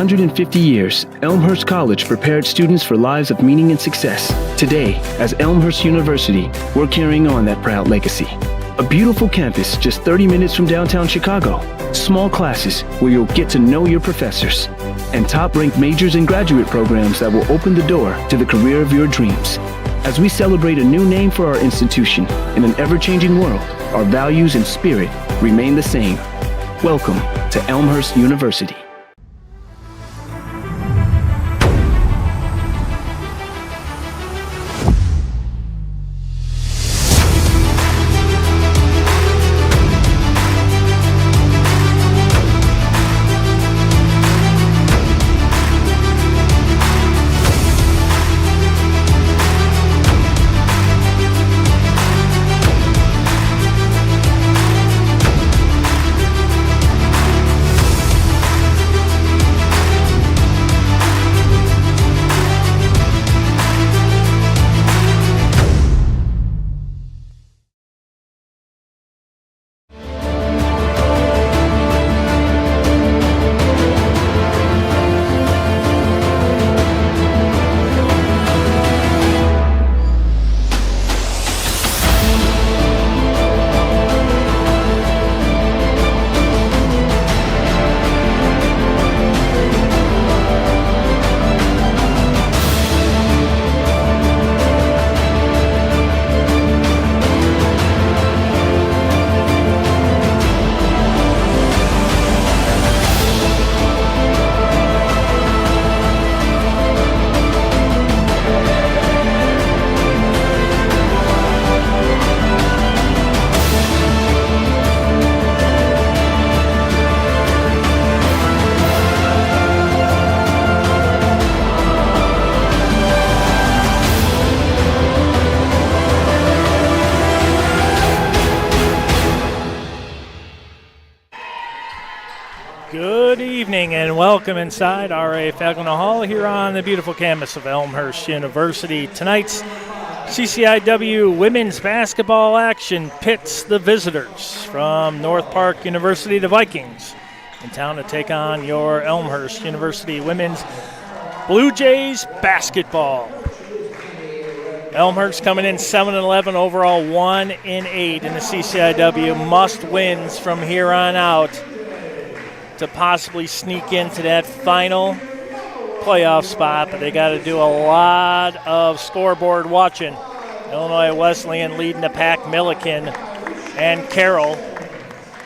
150 years, Elmhurst College prepared students for lives of meaning and success. Today, as Elmhurst University, we're carrying on that proud legacy. A beautiful campus just 30 minutes from downtown Chicago. Small classes where you'll get to know your professors. And top-ranked majors and graduate programs that will open the door to the career of your dreams. As we celebrate a new name for our institution in an ever-changing world, our values and spirit remain the same. Welcome to Elmhurst University. Good evening and welcome inside R.A. Faculty Hall here on the beautiful campus of Elmhurst University. Tonight's CCIW women's basketball action pits the visitors from North Park University, the Vikings, in town to take on your Elmhurst University women's Blue Jays basketball. Elmhurst coming in 7-11 overall, 1-8 in the CCIW. Must wins from here on out to possibly sneak into that final playoff spot, but they got to do a lot of scoreboard watching. Illinois Wesleyan leading the pack, Milliken and Carroll,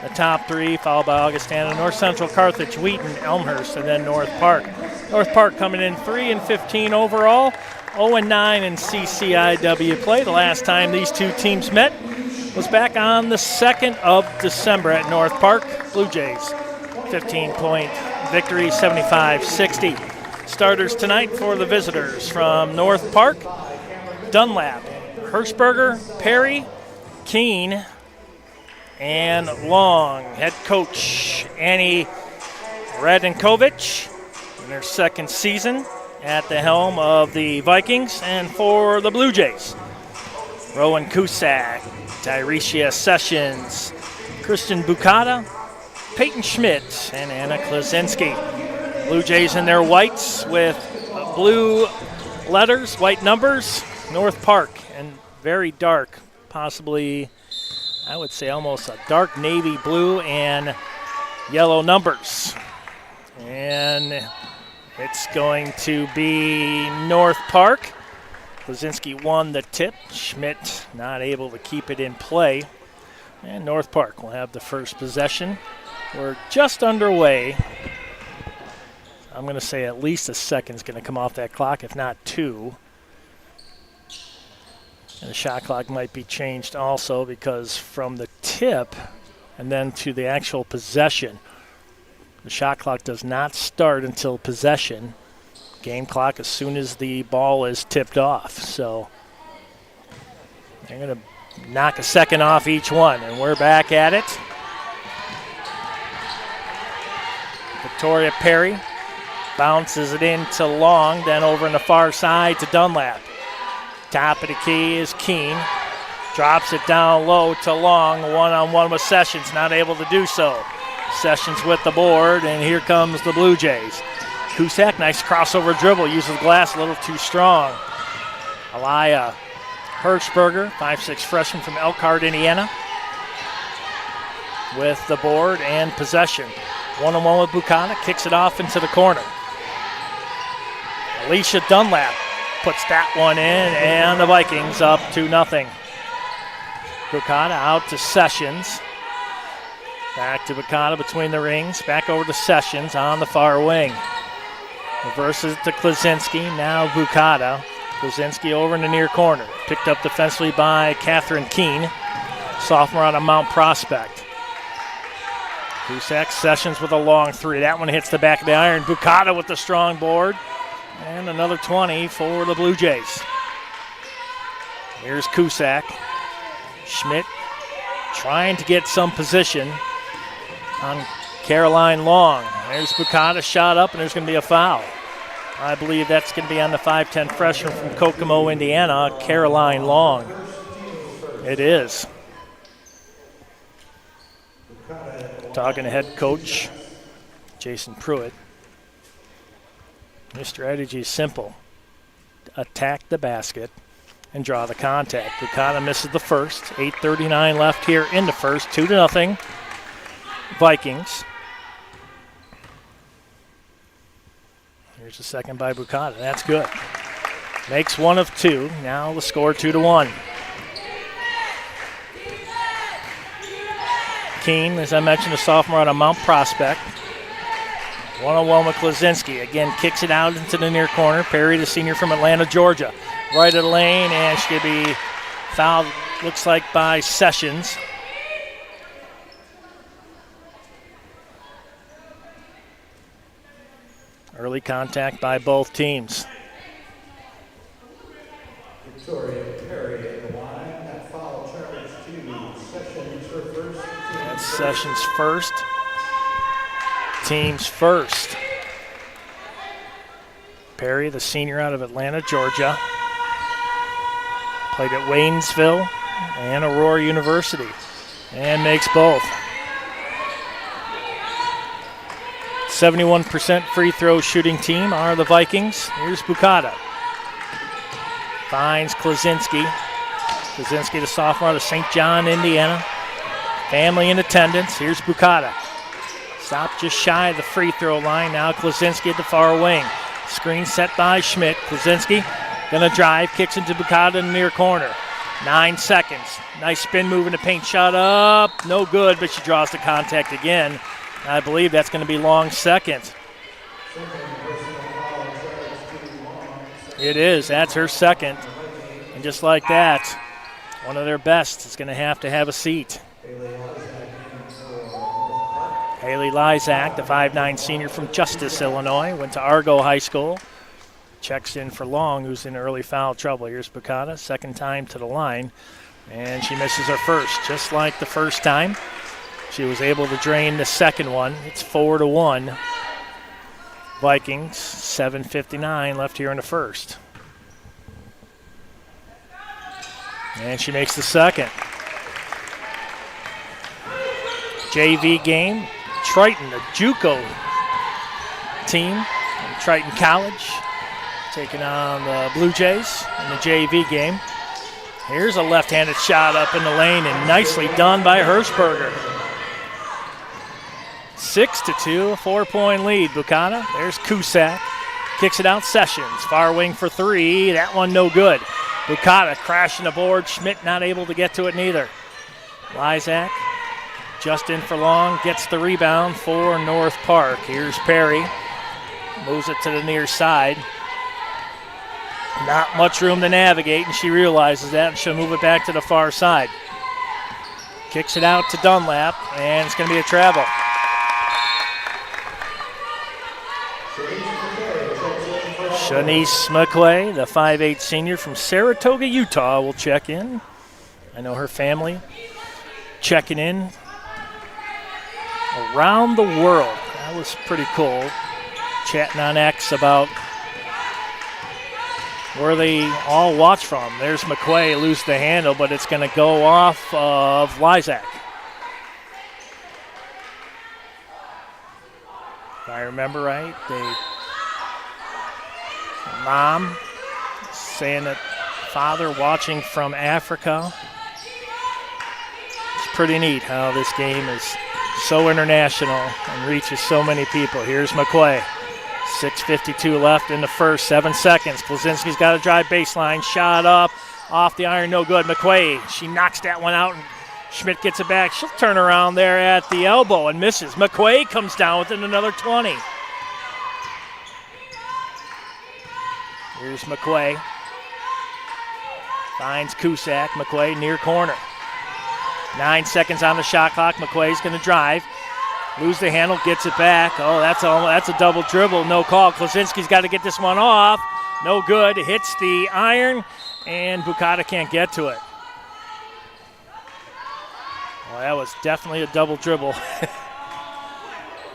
the top three, followed by Augustana, North Central, Carthage, Wheaton, Elmhurst, and then North Park. North Park coming in 3-15 overall, 0-9 in CCIW play. The last time these two teams met was back on the 2nd of December at North Park. Blue Jays 15-point victory, 75-60. Starters tonight for the visitors from North Park: Dunlap, Hirschberger, Perry, Keene, and Long. Head coach Annie Radenkovic in her second season at the helm of the Vikings. And for the Blue Jays, Rowan Cusack, Tyrecia Sessions, Kristen Bukata, Peyton Schmidt, and Anna Klasinski. Blue Jays in their whites with blue letters, white numbers, North Park, and very dark, possibly, I would say almost a dark navy blue and yellow numbers. And it's going to be North Park. Klasinski won the tip. Schmidt not able to keep it in play. And North Park will have the first possession. We're just underway. I'm going to say at least a second's going to come off that clock, if not two. And the shot clock might be changed also, because from the tip and then to the actual possession, the shot clock does not start until possession. Game clock as soon as the ball is tipped off. So they're going to knock a second off each one, and we're back at it. Victoria Perry bounces it into Long, then over on the far side to Dunlap. Top of the key is Keene. Drops it down low to Long, one-on-one with Sessions, not able to do so. Sessions with the board, and here comes the Blue Jays. Cusack, nice crossover dribble, uses the glass a little too strong. Aliyah Hirschberger, 5'6" freshman from Elkhart, Indiana, with the board and possession. One-on-one with Buchanan, kicks it off into the corner. Alicia Dunlap puts that one in, and the Vikings up 2-0. Buchanan out to Sessions. Back to Buchanan between the rings. Back over to Sessions on the far wing. Reverses to Klaczynski. Now Buchanan. Klaczynski over in the near corner. Picked up defensively by Catherine Keene, sophomore out of Mount Prospect. Cusack, Sessions with a long three. That one hits the back of the iron. Buchanan with the strong board. And another 20 for the Blue Jays. Here's Cusack. Schmidt trying to get some position on Caroline Long. There's Buchanan, shot up, and there's going to be a foul. I believe that's going to be on the 5'10" freshman from Kokomo, Indiana, Caroline Long. It is. Talking to head coach Jason Pruitt. His strategy is simple. Attack the basket and draw the contact. Buchanan misses the first. 8:39 left here in the first. 2-0 Vikings. Here's the second by Buchanan. That's good. Makes one of two. Now the score 2-1. Keene, as I mentioned, a sophomore out of Mount Prospect. One-on-one with Klaczynski. Again, kicks it out into the near corner. Perry, the senior from Atlanta, Georgia. Right of the lane, and she could be fouled, looks like, by Sessions. Early contact by both teams. Victoria Perry at the line. That foul charge to Sessions, her first. That's Sessions' first. Team's first. Perry, the senior out of Atlanta, Georgia. Played at Waynesville and Aurora University, and makes both. 71% free throw shooting team are the Vikings. Here's Buchanan. Finds Klaczynski. Klaczynski, the sophomore out of St. John, Indiana. Family in attendance. Here's Buchanan. Stopped just shy of the free throw line. Now Klaczynski at the far wing. Screen set by Schmidt. Klaczynski gonna drive, kicks into Buchanan in the near corner. 9 seconds. Nice spin move in the paint. Shot up. No good, but she draws the contact again. I believe that's going to be Long's second. It is. That's her second. And just like that, one of their best is going to have a seat. Haley Lysak, the 5'9" senior from Justice, Illinois, went to Argo High School. Checks in for Long, who's in early foul trouble. Here's Buchanan, second time to the line, and she misses her first. Just like the first time, she was able to drain the second one. It's 4-1. Vikings, 7:59 left here in the first. And she makes the second. JV game, Triton, the JUCO team from Triton College, taking on the Blue Jays in the JV game. Here's a left-handed shot up in the lane, and nicely done by Hirschberger. 6-2, a 4-point lead. Buchanan, there's Cusack. Kicks it out, Sessions. Far wing for three. That one no good. Buchanan crashing the board. Schmidt not able to get to it neither. Lysak just in for Long. Gets the rebound for North Park. Here's Perry. Moves it to the near side. Not much room to navigate, and she realizes that, and she'll move it back to the far side. Kicks it out to Dunlap, and it's going to be a travel. Shanice McClay, the 5'8" senior from Saratoga, Utah, will check in. I know her family checking in around the world. That was pretty cool. Chatting on X about where they all watch from. There's McClay, lose the handle, but it's going to go off of Lysak. If I remember right, they Mom saying that father watching from Africa. It's pretty neat how this game is so international and reaches so many people. Here's McQuay. 6:52 left in the first, 7 seconds. Klaczynski's got to drive baseline. Shot up, off the iron, no good. McQuay, she knocks that one out, and Schmidt gets it back. She'll turn around there at the elbow and misses. McQuay comes down within another 20. Here's McQuay. Finds Cusack. McQuay near corner. 9 seconds on the shot clock. McQuay's going to drive. Lose the handle, gets it back. Oh, that's a double dribble. No call. Klaczynski's got to get this one off. No good. Hits the iron, and Bukata can't get to it. Well, that was definitely a double dribble.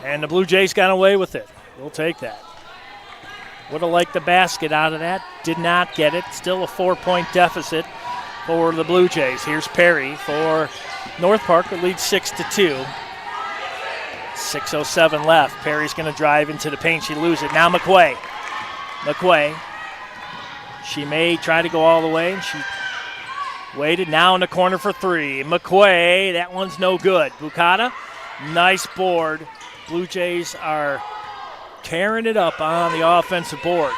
And the Blue Jays got away with it. We'll take that. Would have liked the basket out of that. Did not get it. Still a 4-point deficit for the Blue Jays. Here's Perry for North Park, that leads 6-2. 6:07 left. Perry's going to drive into the paint. She loses it. Now McQuay. McQuay. She may try to go all the way, and she waited. Now in the corner for three. McQuay. That one's no good. Bukata. Nice board. Blue Jays are tearing it up on the offensive boards.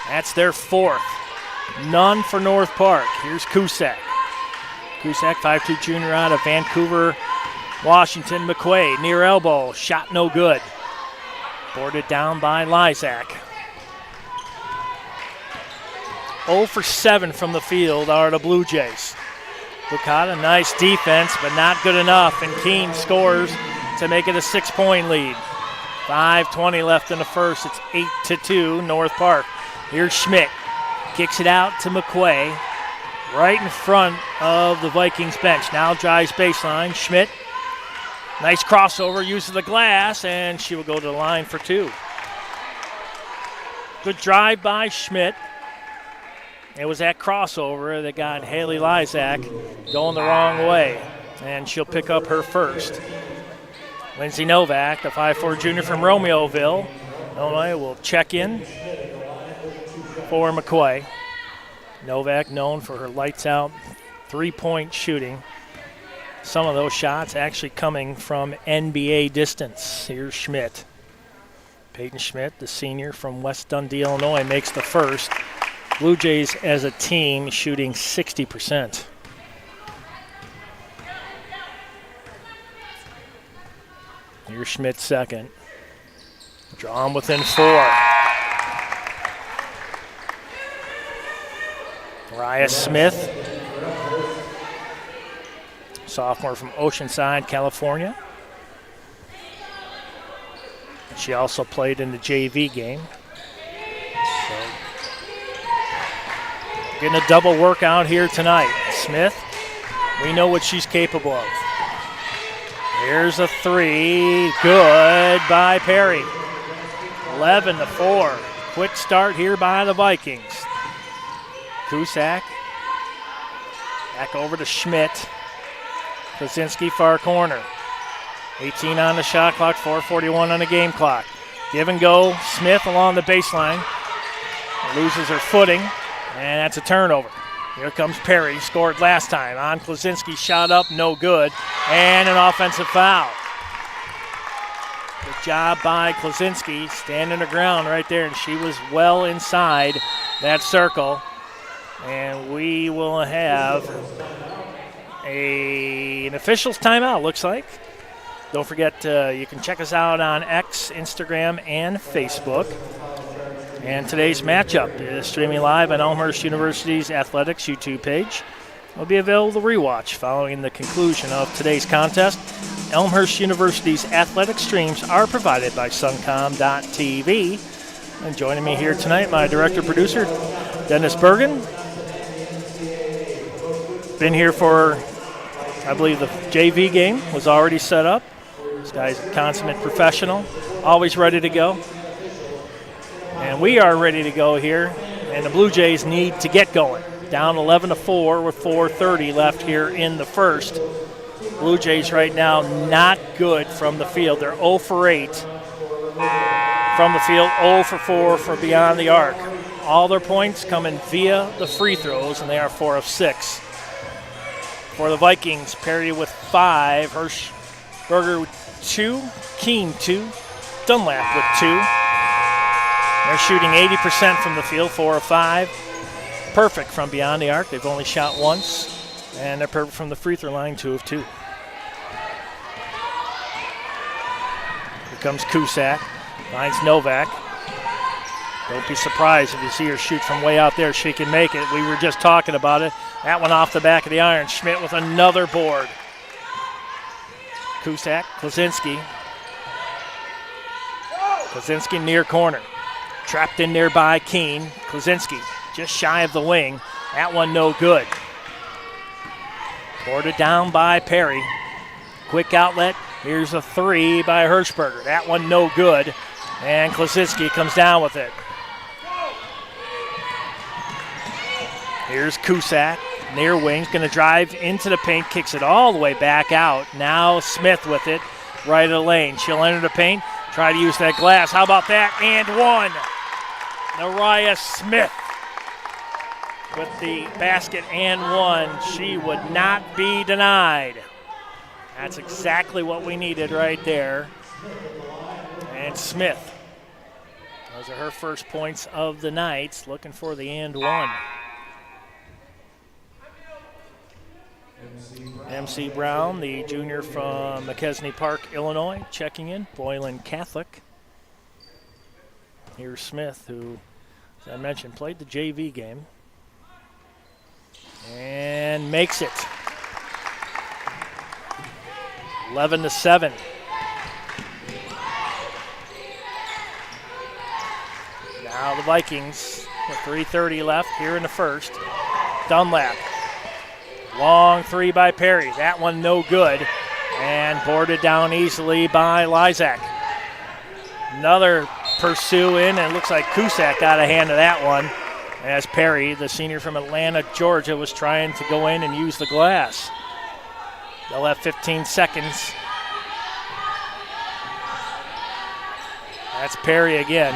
That's their fourth. None for North Park. Here's Cusack. Cusack, 5'2" junior out of Vancouver, Washington. McQuay, near elbow. Shot no good. Boarded down by Lysak. 0 for 7 from the field are the Blue Jays. Bukata, nice defense, but not good enough. And Keene scores to make it a 6-point lead. 5:20 left in the first. It's 8-2 North Park. Here's Schmidt. Kicks it out to McQuay. Right in front of the Vikings bench. Now drives baseline. Schmidt. Nice crossover. Uses the glass, and she will go to the line for two. Good drive by Schmidt. It was that crossover that got Haley Lysak going the wrong way, and she'll pick up her first. Lindsay Novak, the 5'4" junior from Romeoville, Illinois, will check in for McQuay. Novak known for her lights-out three-point shooting. Some of those shots actually coming from NBA distance. Here's Schmidt. Peyton Schmidt, the senior from West Dundee, Illinois, makes the first. Blue Jays as a team shooting 60%. Here's Schmidt second. Drawn within 4. Mariah Smith, sophomore from Oceanside, California. She also played in the JV game. So, getting a double workout here tonight. Smith, we know what she's capable of. Here's a three. Good by Perry. 11-4. Quick start here by the Vikings. Cusack. Back over to Schmidt. Klaczynski far corner. 18 on the shot clock, 4:41 on the game clock. Give and go. Smith along the baseline. Loses her footing, and that's a turnover. Here comes Perry, scored last time. On Klaczynski, shot up, no good. And an offensive foul. Good job by Klaczynski, standing her ground right there, and she was well inside that circle. And we will have an official's timeout, looks like. Don't forget, you can check us out on X, Instagram, and Facebook. And today's matchup is streaming live on Elmhurst University's athletics YouTube page. It will be available to rewatch following the conclusion of today's contest. Elmhurst University's athletic streams are provided by Suncom.tv. And joining me here tonight, my director-producer, Dennis Bergen. Been here for, I believe, the JV game was already set up. This guy's a consummate professional, always ready to go. And we are ready to go here, and the Blue Jays need to get going. Down 11-4 with 4:30 left here in the first. Blue Jays right now not good from the field. They're 0 for 8 from the field, 0 for 4 from beyond the arc. All their points coming via the free throws, and they are 4 of 6. For the Vikings, Perry with 5, Hirschberger with 2, Keene 2, Dunlap with 2. They're shooting 80% from the field, 4 of 5. Perfect from beyond the arc. They've only shot once, and they're perfect from the free throw line, 2 of 2. Here comes Cusack, finds Novak. Don't be surprised if you see her shoot from way out there. She can make it. We were just talking about it. That one off the back of the iron. Schmidt with another board. Cusack, Klaczynski. Klaczynski near corner. Trapped in there by Keene. Klaczynski just shy of the wing. That one no good. Boarded down by Perry. Quick outlet. Here's a 3 by Hirschberger. That one no good. And Klaczynski comes down with it. Here's Cusack, near wing, going to drive into the paint, kicks it all the way back out. Now Smith with it, right of the lane. She'll enter the paint, try to use that glass. How about that? And one. Nariah Smith with the basket and one. She would not be denied. That's exactly what we needed right there. And Smith, those are her first points of the night, looking for the and one. MC Brown, the junior from McKesney Park, Illinois, checking in, Boylan Catholic. Here's Smith, who, as I mentioned, played the JV game. And makes it. 11-7. Now the Vikings with 3:30 left here in the first. Dunlap. Long 3 by Perry. That one no good. And boarded down easily by Lysak. Another pursue in, and it looks like Cusack got a hand of that one, as Perry, the senior from Atlanta, Georgia, was trying to go in and use the glass. They'll have 15 seconds. That's Perry again.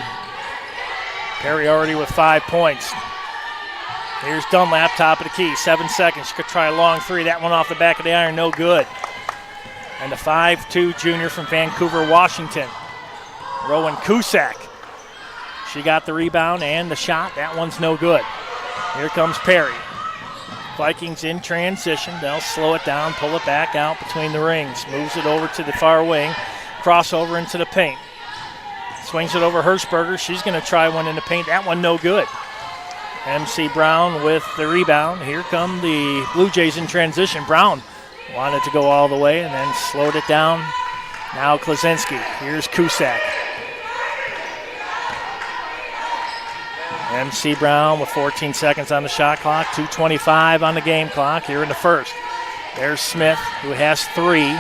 Perry already with 5 points. Here's Dunlap, top of the key, 7 seconds. She could try a long 3. That one off the back of the iron, no good. And the 5'2" junior from Vancouver, Washington, Rowan Cusack. She got the rebound and the shot. That one's no good. Here comes Perry. Vikings in transition. They'll slow it down, pull it back out between the rings. Moves it over to the far wing. Crossover into the paint. Swings it over Hirschberger. She's going to try one in the paint. That one no good. MC Brown with the rebound. Here come the Blue Jays in transition. Brown wanted to go all the way and then slowed it down. Now Klaczynski. Here's Cusack. MC Brown with 14 seconds on the shot clock, 2:25 on the game clock here in the first. There's Smith, who has 3.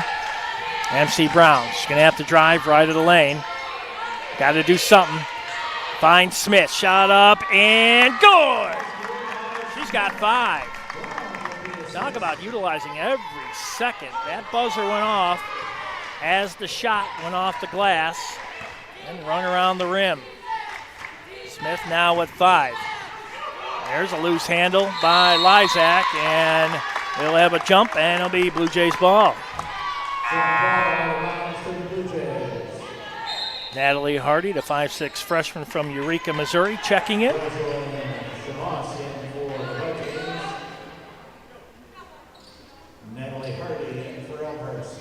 MC Brown, she's going to have to drive right of the lane. Got to do something. Finds Smith, shot up and good. She's got 5. Talk about utilizing every second. That buzzer went off as the shot went off the glass and run around the rim. Smith now with 5. There's a loose handle by Lysak, and they'll have a jump, and it'll be Blue Jays ball. Natalie Hardy, the 5'6" freshman from Eureka, Missouri, checking in. Natalie Hardy for Elmhurst.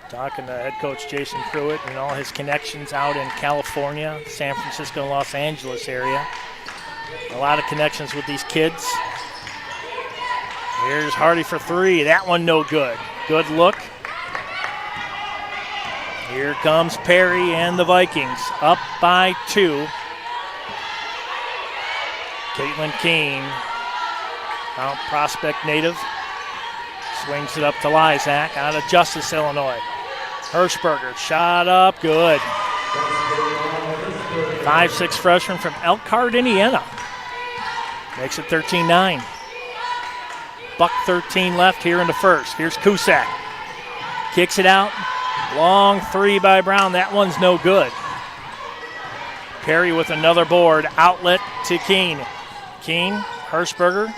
Talking to head coach Jason Pruitt and all his connections out in California, San Francisco, and Los Angeles area. A lot of connections with these kids. Here's Hardy for 3. That one no good. Good look. Here comes Perry and the Vikings, up by 2. Caitlin Keene, Mount Prospect native, swings it up to Lysak out of Justice, Illinois. Hirschberger, shot up, good. 5'6" freshman from Elkhart, Indiana. Makes it 13-9. Buck 13 left here in the first. Here's Cusack. Kicks it out. Long three by Brown. That one's no good. Perry with another board. Outlet to Keene. Keene, Hirschberger.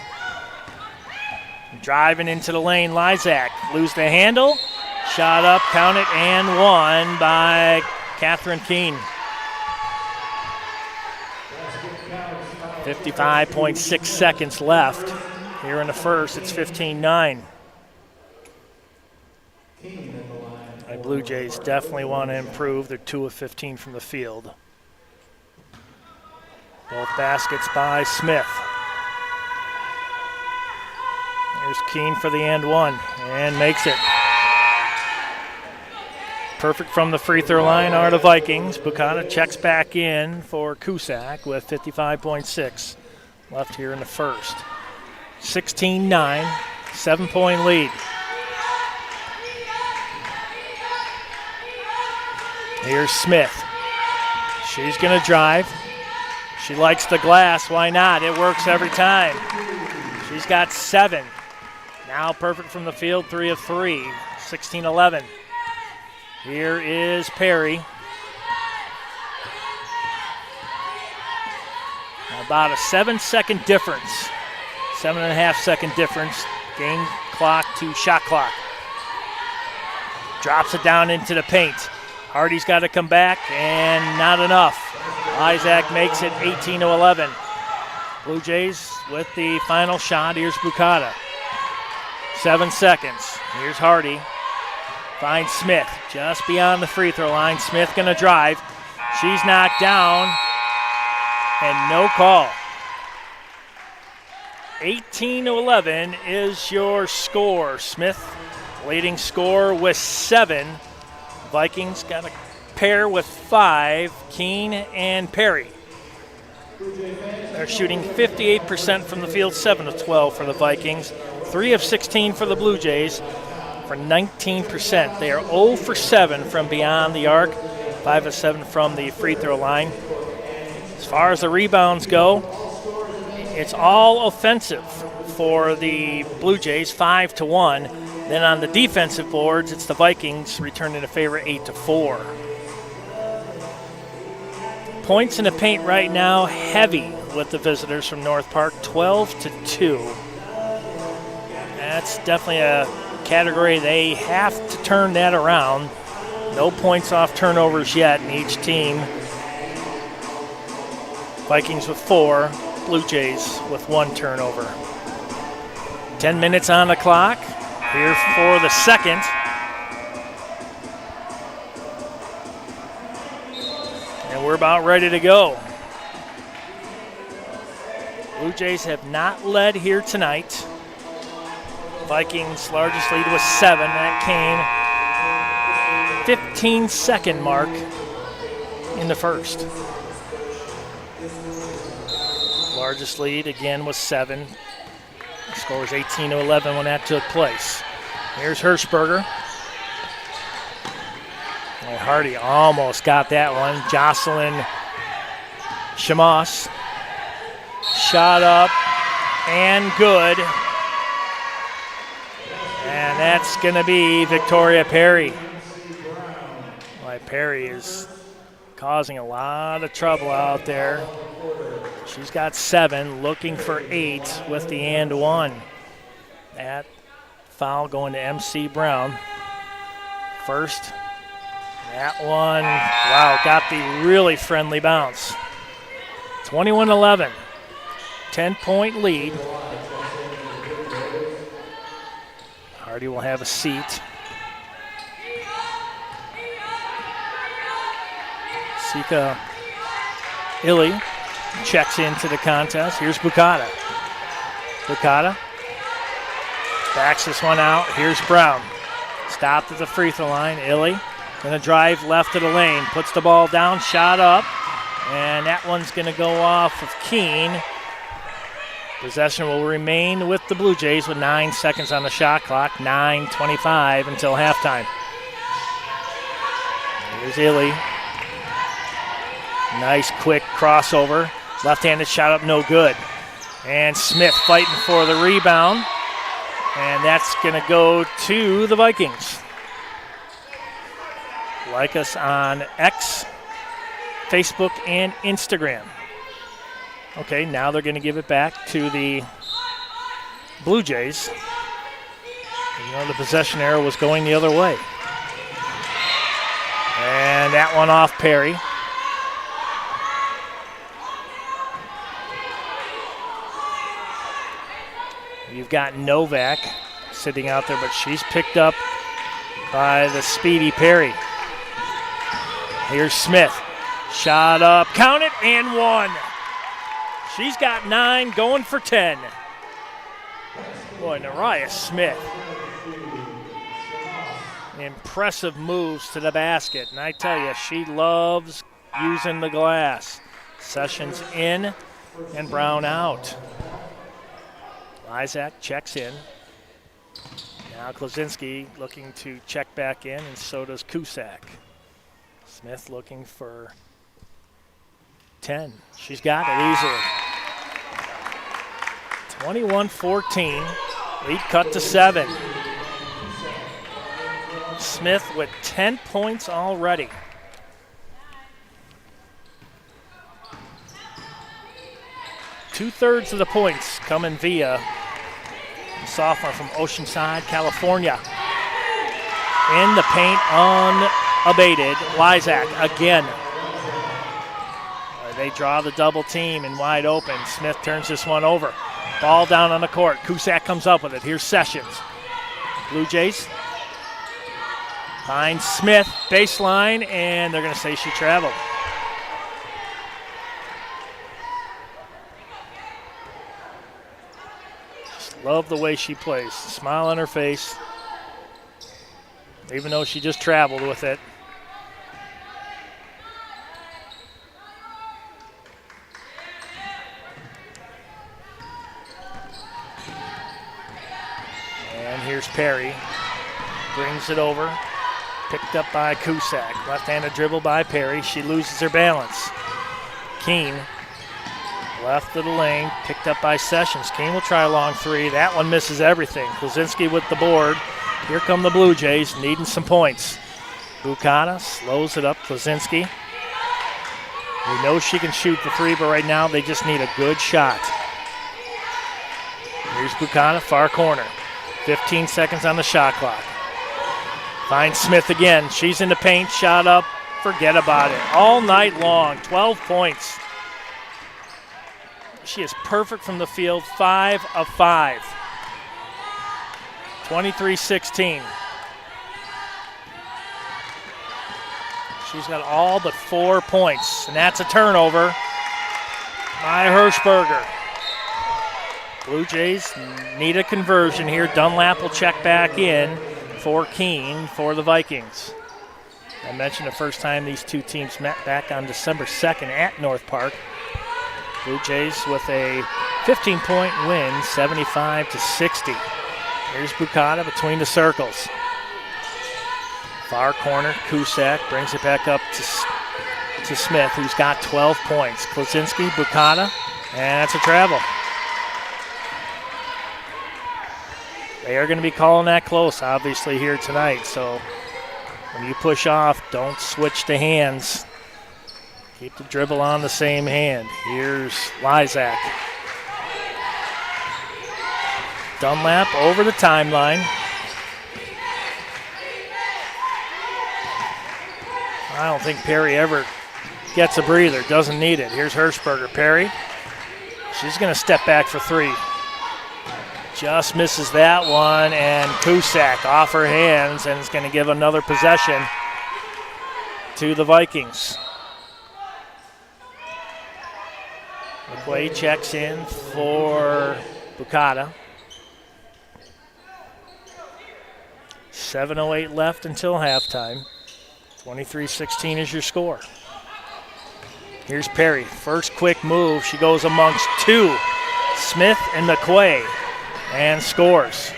Driving into the lane. Lysak lose the handle. Shot up, count it, and one by Catherine Keene. 55.6 seconds left here in the first. It's 15-9. The Blue Jays definitely want to improve. They're 2 of 15 from the field. Both baskets by Smith. Here's Keene for the and one, and makes it. Perfect from the free throw line are the Vikings. Bukata checks back in for Cusack with 55.6 left here in the first. 16-9, 7-point lead. Here's Smith. She's going to drive. She likes the glass. Why not? It works every time. She's got 7. Now perfect from the field, 3 of 3, 16-11. Here is Perry. About a 7-second difference. 7.5-second difference. Game clock to shot clock. Drops it down into the paint. Hardy's got to come back, and not enough. Isaac makes it 18-11. Blue Jays with the final shot. Here's Bukata. 7 seconds. Here's Hardy. Finds Smith just beyond the free throw line. Smith going to drive. She's knocked down, and no call. 18-11 is your score. Smith leading score with 7. Vikings got a pair with 5, Keene and Perry. They're shooting 58% from the field, 7 of 12 for the Vikings, 3 of 16 for the Blue Jays for 19%. They are 0 for 7 from beyond the arc, 5 of 7 from the free throw line. As far as the rebounds go, it's all offensive for the Blue Jays, 5-1. Then on the defensive boards, it's the Vikings returning a favor 8-4. Points in the paint right now, heavy with the visitors from North Park, 12-2. That's definitely a category they have to turn that around. No points off turnovers yet in each team. Vikings with 4, Blue Jays with 1 turnover. 10 minutes on the clock. Here for the second. And we're about ready to go. Blue Jays have not led here tonight. Vikings' largest lead was 7. That came 15-second mark in the first. Largest lead again was 7. The score was 18-11 when that took place. Here's Hirschberger. And Hardy almost got that one. Jocelyn Shamos. Shot up and good. And that's going to be Victoria Perry. Boy, Perry is causing a lot of trouble out there. She's got 7, looking for 8 with the and 1. That foul going to MC Brown. First, that one, wow, got the really friendly bounce. 21-11, 10-point lead. Hardy will have a seat. Sika Illy checks into the contest. Here's Bukata. Bukata backs this one out. Here's Brown. Stopped at the free throw line. Illy going to drive left of the lane. Puts the ball down. Shot up. And that one's going to go off of Keene. Possession will remain with the Blue Jays with 9 seconds on the shot clock. 9:25 until halftime. Here's Illy. Nice quick crossover. Left-handed shot up, no good. And Smith fighting for the rebound. And that's going to go to the Vikings. Like us on X, Facebook, and Instagram. Okay, now they're going to give it back to the Blue Jays. You know, the possession arrow was going the other way. And that one off Perry. You've got Novak sitting out there, but she's picked up by the speedy Perry. Here's Smith. Shot up, count it, and one. She's got 9, going for 10. Boy, Nariah Smith. Impressive moves to the basket. And I tell you, she loves using the glass. Sessions in and Brown out. Lysak checks in. Now Klosinski looking to check back in, and so does Cusack. Smith looking for 10. She's got it easily. 21-14. Lead cut to 7. Smith with 10 points already. Two-thirds of the points coming via the sophomore from Oceanside, California. In the paint, unabated. Lysak again. They draw the double team and wide open. Smith turns this one over. Ball down on the court. Cusack comes up with it. Here's Sessions. Blue Jays finds Smith, baseline, and they're going to say she traveled. Just love the way she plays. Smile on her face, even though she just traveled with it. And here's Perry. Brings it over. Picked up by Cusack. Left-handed dribble by Perry. She loses her balance. Keene, left of the lane, picked up by Sessions. Keene will try a long three. That one misses everything. Klosinski with the board. Here come the Blue Jays, needing some points. Bukata slows it up. Klosinski. We know she can shoot the three, but right now they just need a good shot. Here's Bukata, far corner. 15 seconds on the shot clock. Finds Smith again. She's in the paint, shot up, forget about it. All night long, 12 points. She is perfect from the field, 5 of 5. 23-16. She's got all but 4 points, and that's a turnover by Hirschberger. Blue Jays need a conversion here. Dunlap will check back in for Keene for the Vikings. I mentioned the first time these two teams met back on December 2nd at North Park. Blue Jays with a 15-point win, 75-60. Here's Bukata between the circles. Far corner, Cusack brings it back up to Smith, who's got 12 points. Klosinski, Bukata, and that's a travel. They are going to be calling that close, obviously, here tonight. So when you push off, don't switch the hands. Keep the dribble on the same hand. Here's Lysak. Dunlap over the timeline. I don't think Perry ever gets a breather. Doesn't need it. Here's Hirschberger. Perry. She's going to step back for three. Just misses that one, and Cusack off her hands, and is going to give another possession to the Vikings. McQuaid checks in for Bukata. 7:08 left until halftime. 23-16 is your score. Here's Perry. First quick move. She goes amongst two, Smith and McQuaid, and scores.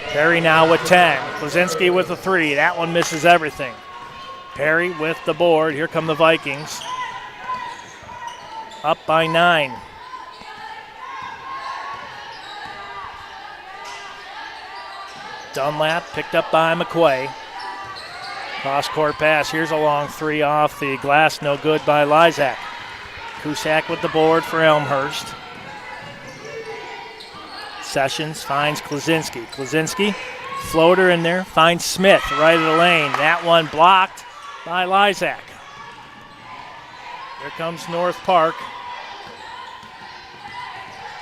Perry now with 10. Klosinski with a three. That one misses everything. Perry with the board. Here come the Vikings. Up by 9. Dunlap picked up by McQuaid. Cross-court pass. Here's a long three off the glass. No good by Lysak. Cusack with the board for Elmhurst. Sessions finds Klaczynski. Klaczynski, floater in there, finds Smith right of the lane. That one blocked by Lysak. Here comes North Park.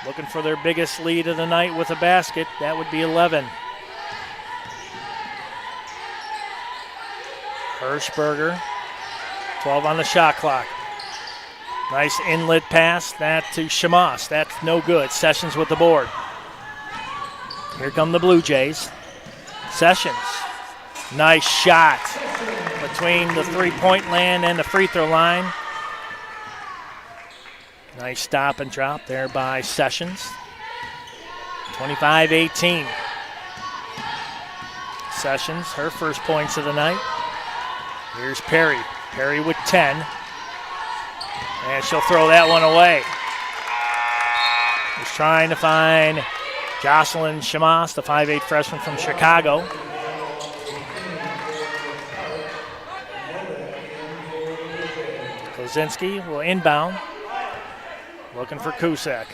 Looking for their biggest lead of the night with a basket. That would be 11. Hirschberger, 12 on the shot clock. Nice inlet pass, that to Shamas. That's no good. Sessions with the board. Here come the Blue Jays. Sessions, nice shot between the three-point land and the free throw line. Nice stop and drop there by Sessions. 25-18. Sessions, her first points of the night. Here's Perry. Perry with 10. And she'll throw that one away. Just trying to find Jocelyn Shamas, the 5'8 freshman from Chicago. Klaczynski will inbound. Looking for Cusack.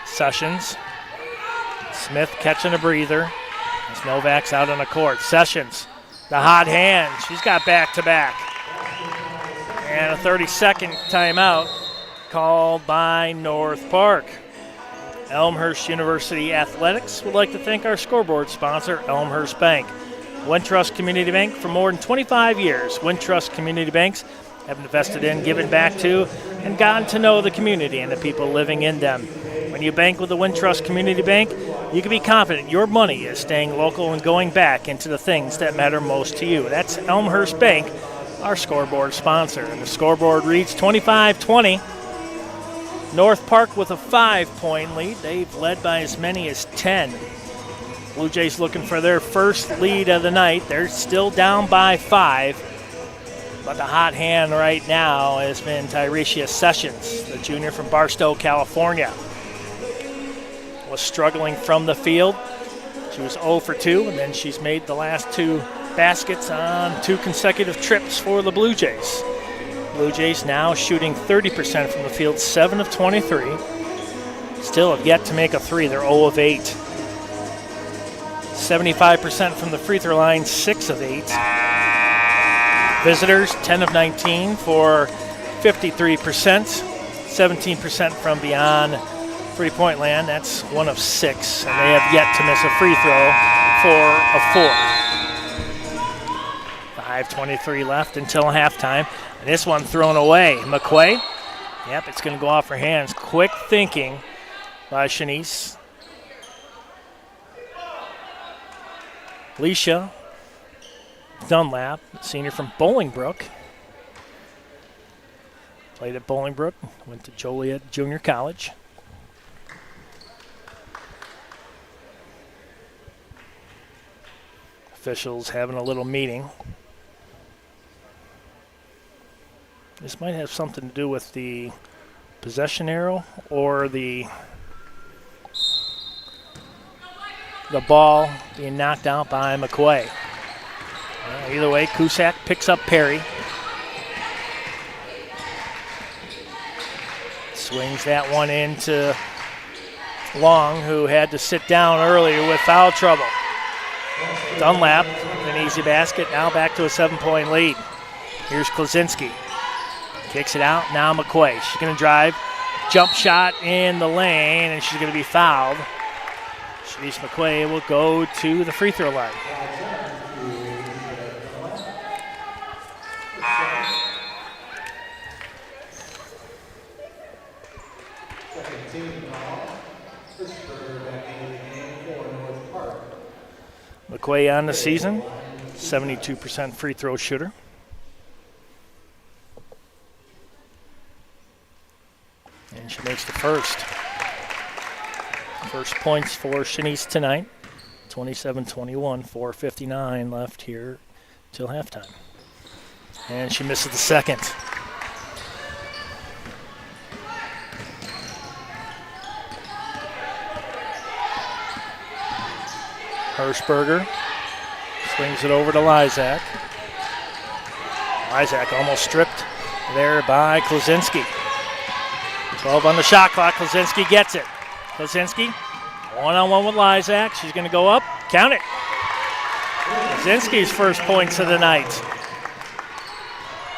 Sessions. Smith catching a breather. As Novak's out on the court. Sessions, the hot hand. She's got back-to-back. And a 30-second timeout called by North Park. Elmhurst University Athletics would like to thank our scoreboard sponsor, Elmhurst Bank. Wintrust Community Bank for more than 25 years. Wintrust Community Banks have invested in, given back to, and gotten to know the community and the people living in them. When you bank with the Wintrust Community Bank, you can be confident your money is staying local and going back into the things that matter most to you. That's Elmhurst Bank, our scoreboard sponsor. And the scoreboard reads 25-20. North Park with a 5-point lead. They've led by as many as 10. Blue Jays looking for their first lead of the night. They're still down by 5. But the hot hand right now has been Tyrecia Sessions, the junior from Barstow, California. Was struggling from the field. She was 0 for 2, and then she's made the last 2 baskets on 2 consecutive trips for the Blue Jays. Blue Jays now shooting 30% from the field, 7 of 23. Still have yet to make a 3. They're 0 of 8. 75% from the free throw line, 6 of 8. Visitors, 10 of 19 for 53%. 17% from beyond three-point land. That's 1 of 6. And they have yet to miss a free throw, 4 of 4. 5:23 left until halftime. And this one thrown away. McQuay. Yep, it's going to go off her hands. Quick thinking by Shanice. Leisha Dunlap, senior from Bolingbrook. Played at Bolingbrook, went to Joliet Junior College. Officials having a little meeting. This might have something to do with the possession arrow or the ball being knocked out by McQuay. Either way, Cusack picks up Perry. Swings that one into Long, who had to sit down earlier with foul trouble. Dunlap, an easy basket, now back to a 7-point lead. Here's Klaczynski. Kicks it out, now McQuay. She's going to drive, jump shot in the lane, and she's going to be fouled. Shanice McQuay will go to the free throw line. McQuay on the season, 72% free throw shooter. And she makes the first. First points for Shanice tonight. 27-21, 4:59 left here till halftime. And she misses the second. Hirschberger swings it over to Lysak. Lysak almost stripped there by Klaczynski. 12 on the shot clock. Klaczynski gets it. Klaczynski one-on-one with Lysak. She's going to go up. Count it. Klaczynski's first points of the night.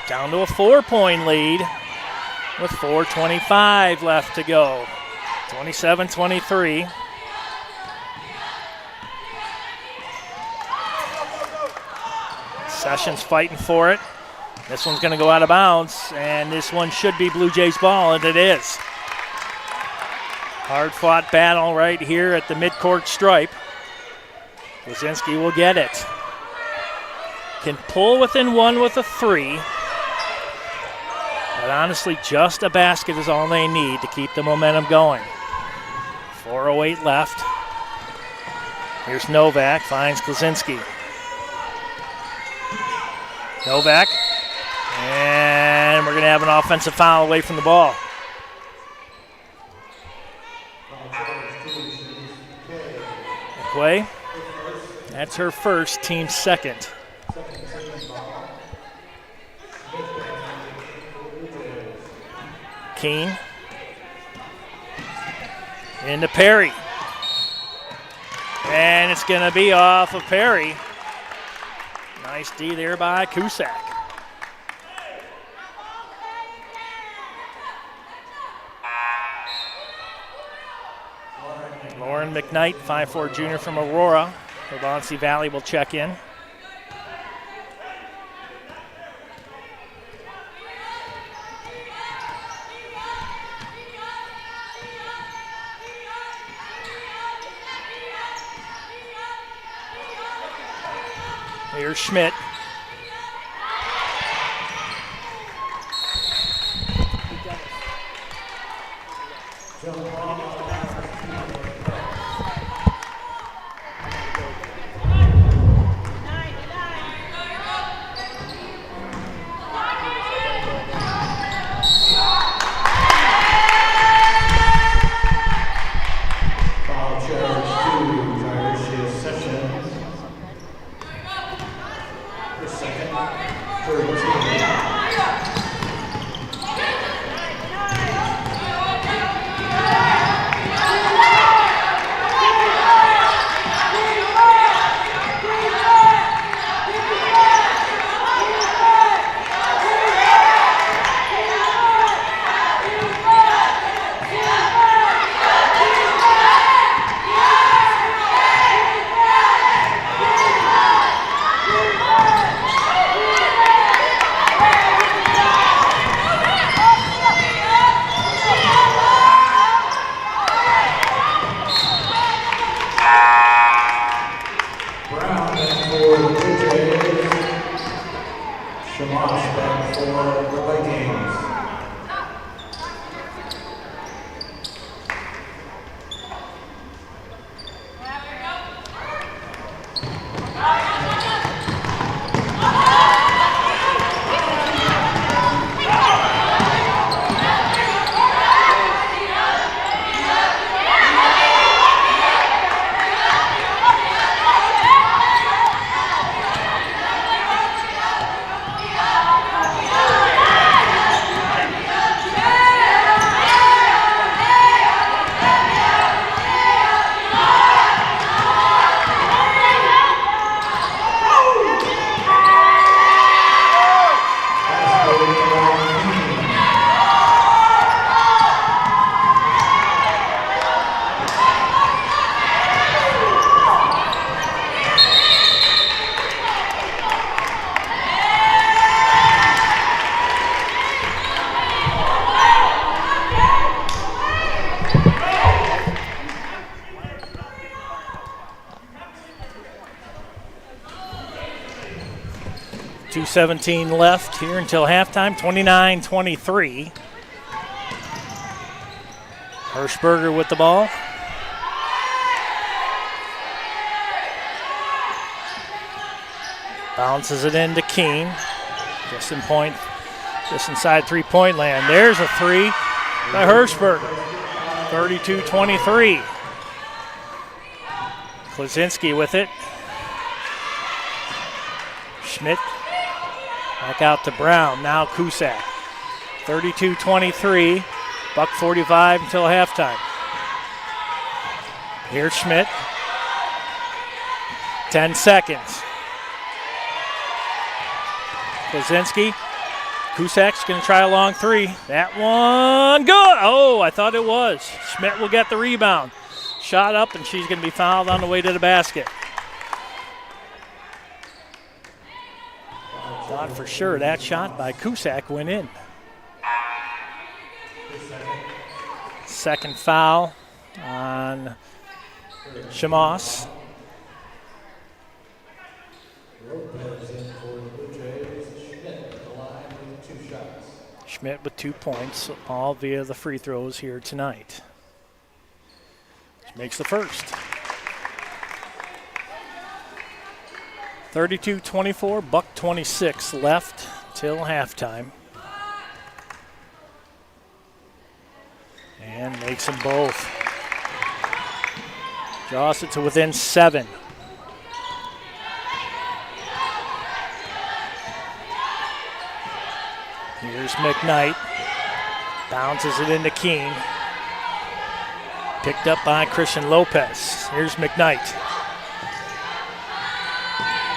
Down to a 4-point lead with 4:25 left to go. 27-23. Sessions fighting for it. This one's going to go out of bounds, and this one should be Blue Jays ball, and it is. Hard-fought battle right here at the midcourt stripe. Klaczynski will get it. Can pull within one with a 3. But honestly, just a basket is all they need to keep the momentum going. 4:08 left. Here's Novak, finds Klaczynski. Novak, and we're going to have an offensive foul away from the ball. McQuay, that's her first, team second. Keene into Perry. And it's going to be off of Perry. Nice D there by Cusack. Lauren McKnight, 5'4" junior from Aurora. Waubonsee Valley will check in. Here's Schmidt. .217 left here until halftime, 29-23. Hirschberger with the ball. Bounces it into Keene. Just inside three-point land. There's a three by Hirschberger. 32-23. Klaczynski with it. Schmidt back out to Brown. Now Cusack. 32-23. Buck 45 until halftime. Here's Schmidt. 10 seconds. Klaczynski. Cusack's going to try a long three. That one good. Oh, I thought it was. Schmidt will get the rebound. Shot up, and she's going to be fouled on the way to the basket. Thought for sure that shot by Cusack went in. Second foul on Shamos. Schmidt with 2 points, all via the free throws here tonight. Which makes the first. 32-24, buck 26 left till halftime. And makes them both. Draws it to within 7. Here's McKnight. Bounces it into Keene. Picked up by Christian Lopez. Here's McKnight.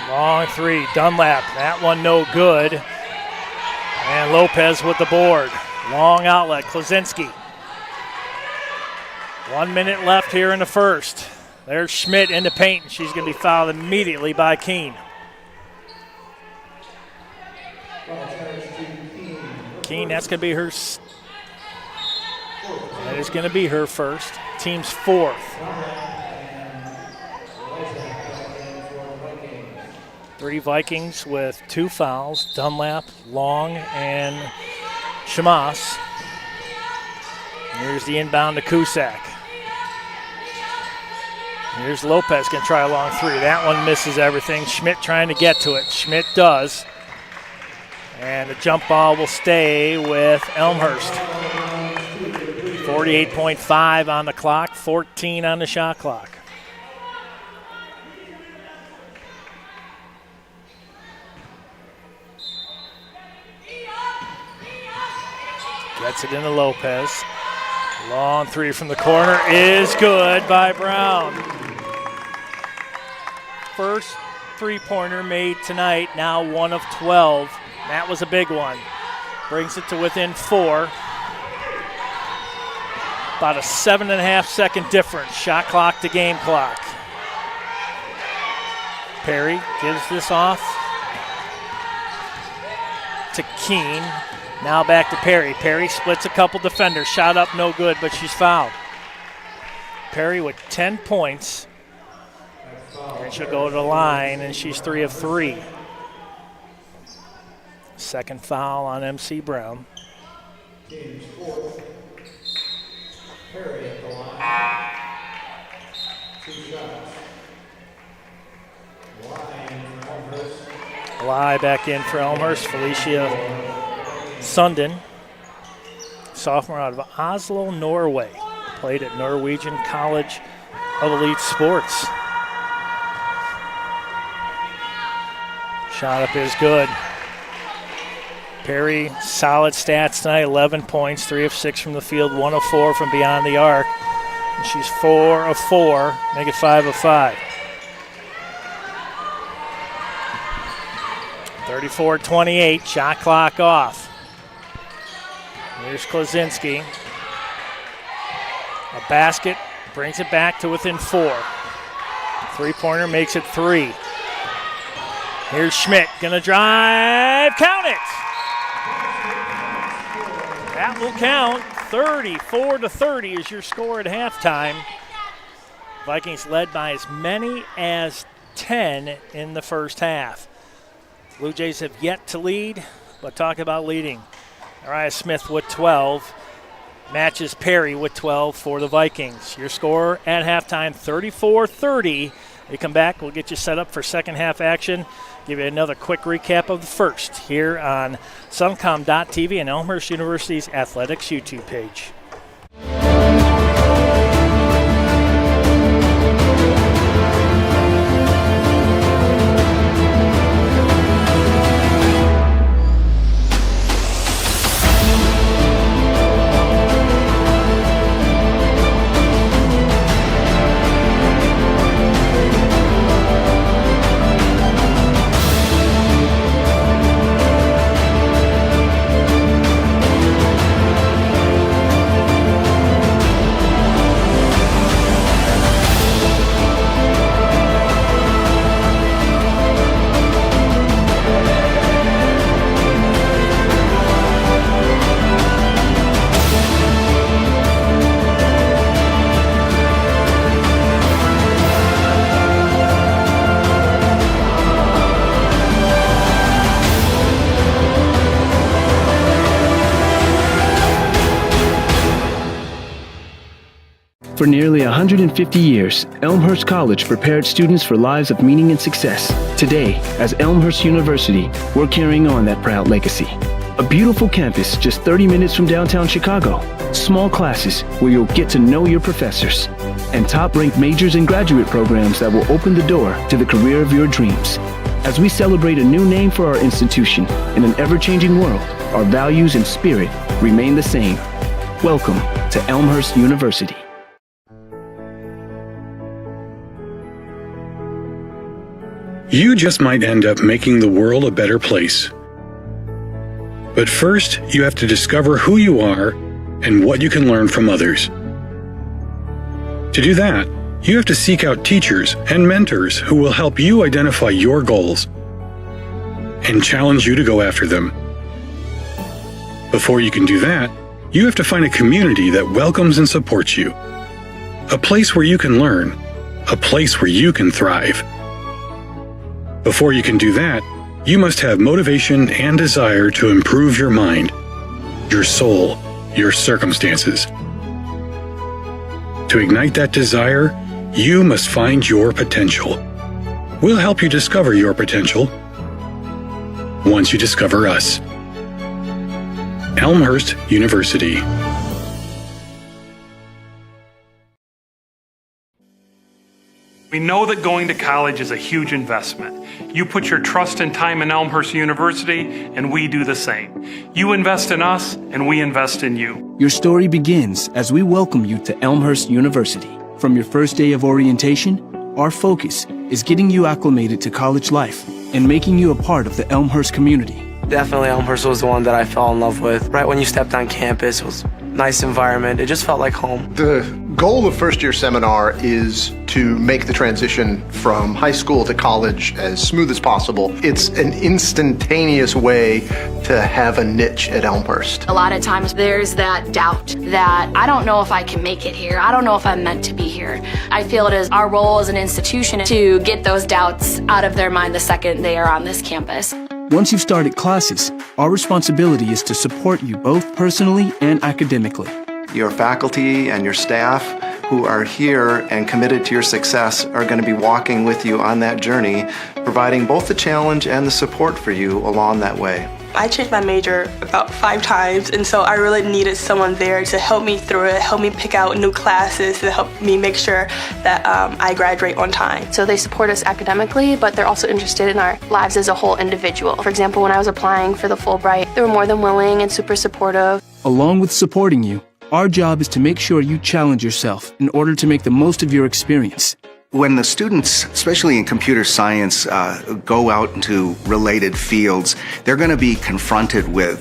Long three, Dunlap. That one no good. And Lopez with the board. Long outlet, Klaczynski. 1 minute left here in the first. There's Schmidt in the paint. She's going to be fouled immediately by Keene. Keene, that's going to be her. That is going to be her first. Team's fourth. 3 Vikings with 2 fouls. Dunlap, Long, and Shamos. Here's the inbound to Cusack. Here's Lopez going to try a long three. That one misses everything. Schmidt trying to get to it. Schmidt does. And the jump ball will stay with Elmhurst. 48.5 on the clock, 14 on the shot clock. Gets it into Lopez. Long three from the corner is good by Brown. First three-pointer made tonight, now 1 of 12. That was a big one. Brings it to within 4. About a 7.5 second difference, shot clock to game clock. Perry gives this off to Keene. Now back to Perry. Perry splits a couple defenders. Shot up, no good, but she's fouled. Perry with 10 points. And she'll go to the line, and she's 3 of 3. Second foul on MC Brown. Team's fourth. Perry at the line. 2 shots. Lie back in for Elmhurst. Felicia Sundin, sophomore out of Oslo, Norway. Played at Norwegian College of Elite Sports. Shot up is good. Perry, solid stats tonight, 11 points, 3 of 6 from the field, 1 of 4 from beyond the arc. And she's 4 of 4, make it 5 of 5. 34-28, shot clock off. Here's Klaczynski. A basket, brings it back to within 4. Three-pointer makes it 3. Here's Schmidt, gonna drive, count it! That will count. 34-30 is your score at halftime. Vikings led by as many as 10 in the first half. Blue Jays have yet to lead, but talk about leading. Ariah Smith with 12, matches Perry with 12 for the Vikings. Your score at halftime, 34-30. We come back, we'll get you set up for second half action. Give you another quick recap of the first here on suncom.tv and Elmhurst University's athletics YouTube page. For nearly 150 years, Elmhurst College prepared students for lives of meaning and success. Today, as Elmhurst University, we're carrying on that proud legacy. A beautiful campus just 30 minutes from downtown Chicago. Small classes where you'll get to know your professors. And top-ranked majors and graduate programs that will open the door to the career of your dreams. As we celebrate a new name for our institution in an ever-changing world, our values and spirit remain the same. Welcome to Elmhurst University. You just might end up making the world a better place. But first, you have to discover who you are and what you can learn from others. To do that, you have to seek out teachers and mentors who will help you identify your goals and challenge you to go after them. Before you can do that, you have to find a community that welcomes and supports you. A place where you can learn, a place where you can thrive. Before you can do that, you must have motivation and desire to improve your mind, your soul, your circumstances. To ignite that desire, you must find your potential. We'll help you discover your potential once you discover us. Elmhurst University. We know that going to college is a huge investment. You put your trust and time in Elmhurst University, and we do the same. You invest in us, and we invest in you. Your story begins as we welcome you to Elmhurst University. From your first day of orientation, our focus is getting you acclimated to college life and making you a part of the Elmhurst community. Definitely Elmhurst was the one that I fell in love with. Right when you stepped on campus, it was a nice environment. It just felt like home. The goal of first year seminar is to make the transition from high school to college as smooth as possible. It's an instantaneous way to have a niche at Elmhurst. A lot of times there's that doubt that I don't know if I can make it here. I don't know if I'm meant to be here. I feel it is our role as an institution to get those doubts out of their mind the second they are on this campus. Once you've started classes, our responsibility is to support you both personally and academically. Your faculty and your staff who are here and committed to your success are going to be walking with you on that journey, providing both the challenge and the support for you along that way. I changed my major about 5 times, and so I really needed someone there to help me through it, help me pick out new classes, to help me make sure that I graduate on time. So they support us academically, but they're also interested in our lives as a whole individual. For example, when I was applying for the Fulbright, they were more than willing and super supportive. Along with supporting you, our job is to make sure you challenge yourself in order to make the most of your experience. When the students, especially in computer science, go out into related fields, they're going to be confronted with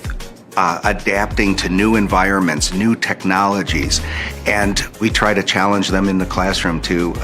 adapting to new environments, new technologies, and we try to challenge them in the classroom to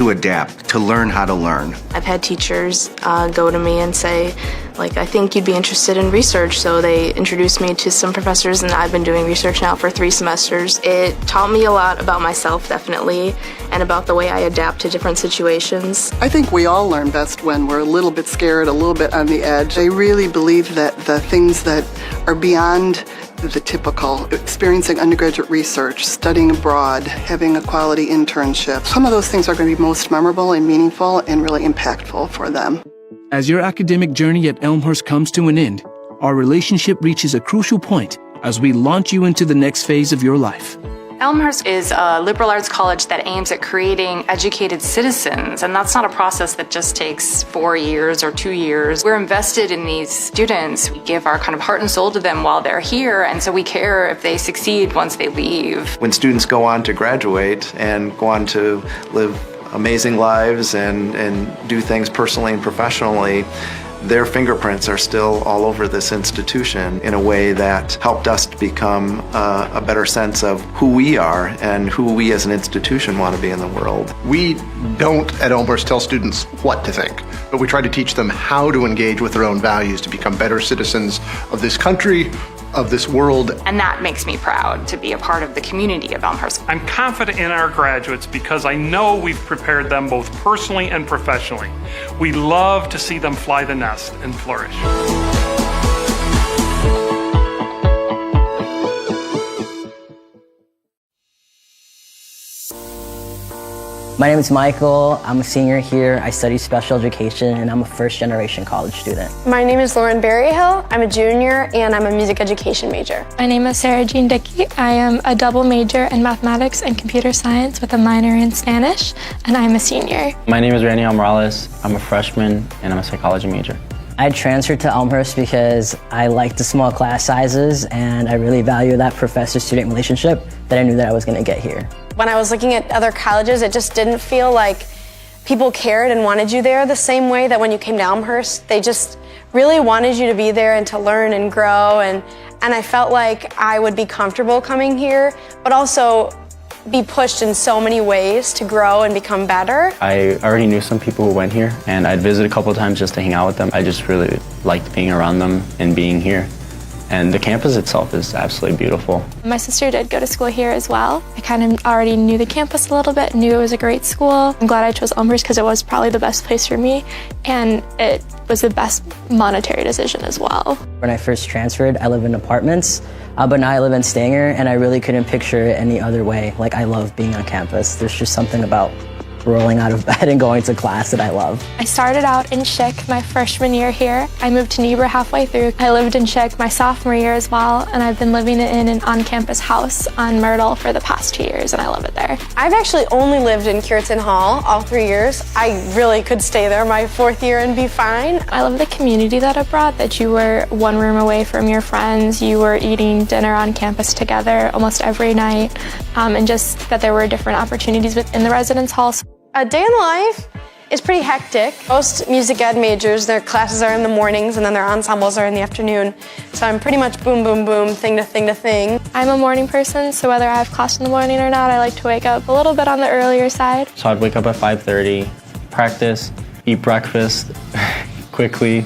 adapt, to learn how to learn. I've had teachers go to me and say, I think you'd be interested in research. So they introduced me to some professors, and I've been doing research now for 3 semesters. It taught me a lot about myself, definitely, and about the way I adapt to different situations. I think we all learn best when we're a little bit scared, a little bit on the edge. I really believe that the things that are beyond the typical, experiencing undergraduate research, studying abroad, having a quality internship, some of those things are going to be most memorable and meaningful and really impactful for them. As your academic journey at Elmhurst comes to an end, our relationship reaches a crucial point as we launch you into the next phase of your life. Elmhurst is a liberal arts college that aims at creating educated citizens, and that's not a process that just takes 4 years or 2 years. We're invested in these students. We give our kind of heart and soul to them while they're here, and so we care if they succeed once they leave. When students go on to graduate and go on to live amazing lives and do things personally and professionally, their fingerprints are still all over this institution in a way that helped us to become a better sense of who we are and who we as an institution want to be in the world. We don't at Elmhurst tell students what to think, but we try to teach them how to engage with their own values to become better citizens of this country, of this world. And that makes me proud to be a part of the community of Elmhurst. I'm confident in our graduates because I know we've prepared them both personally and professionally. We love to see them fly the nest and flourish. My name is Michael. I'm a senior here. I study special education and I'm a first-generation college student. My name is Lauren Berryhill. I'm a junior and I'm a music education major. My name is Sarah Jean Dickey. I am a double major in mathematics and computer science with a minor in Spanish, and I'm a senior. My name is Randy Morales. I'm a freshman and I'm a psychology major. I transferred to Elmhurst because I like the small class sizes and I really value that professor-student relationship that I knew that I was going to get here. When I was looking at other colleges, it just didn't feel like people cared and wanted you there the same way that when you came to Elmhurst. They just really wanted you to be there and to learn and grow, and I felt like I would be comfortable coming here, but also be pushed in so many ways to grow and become better. I already knew some people who went here, and I'd visit a couple of times just to hang out with them. I just really liked being around them and being here. And the campus itself is absolutely beautiful. My sister did go to school here as well. I kind of already knew the campus a little bit, knew it was a great school. I'm glad I chose Elmhurst because it was probably the best place for me, and it was the best monetary decision as well. When I first transferred, I lived in apartments, but now I live in Stanger, and I really couldn't picture it any other way. Like, I love being on campus. There's just something about rolling out of bed and going to class that I love. I started out in Schick my freshman year here. I moved to Niebuhr halfway through. I lived in Schick my sophomore year as well, and I've been living in an on-campus house on Myrtle for the past 2 years, and I love it there. I've actually only lived in Cureton Hall all 3 years. I really could stay there my 4th year and be fine. I love the community that it brought, that you were one room away from your friends, you were eating dinner on campus together almost every night, and just that there were different opportunities within the residence halls. A day in the life is pretty hectic. Most music ed majors, their classes are in the mornings and then their ensembles are in the afternoon. So I'm pretty much boom, boom, boom, thing to thing to thing. I'm a morning person, so whether I have class in the morning or not, I like to wake up a little bit on the earlier side. So I'd wake up at 5:30, practice, eat breakfast quickly,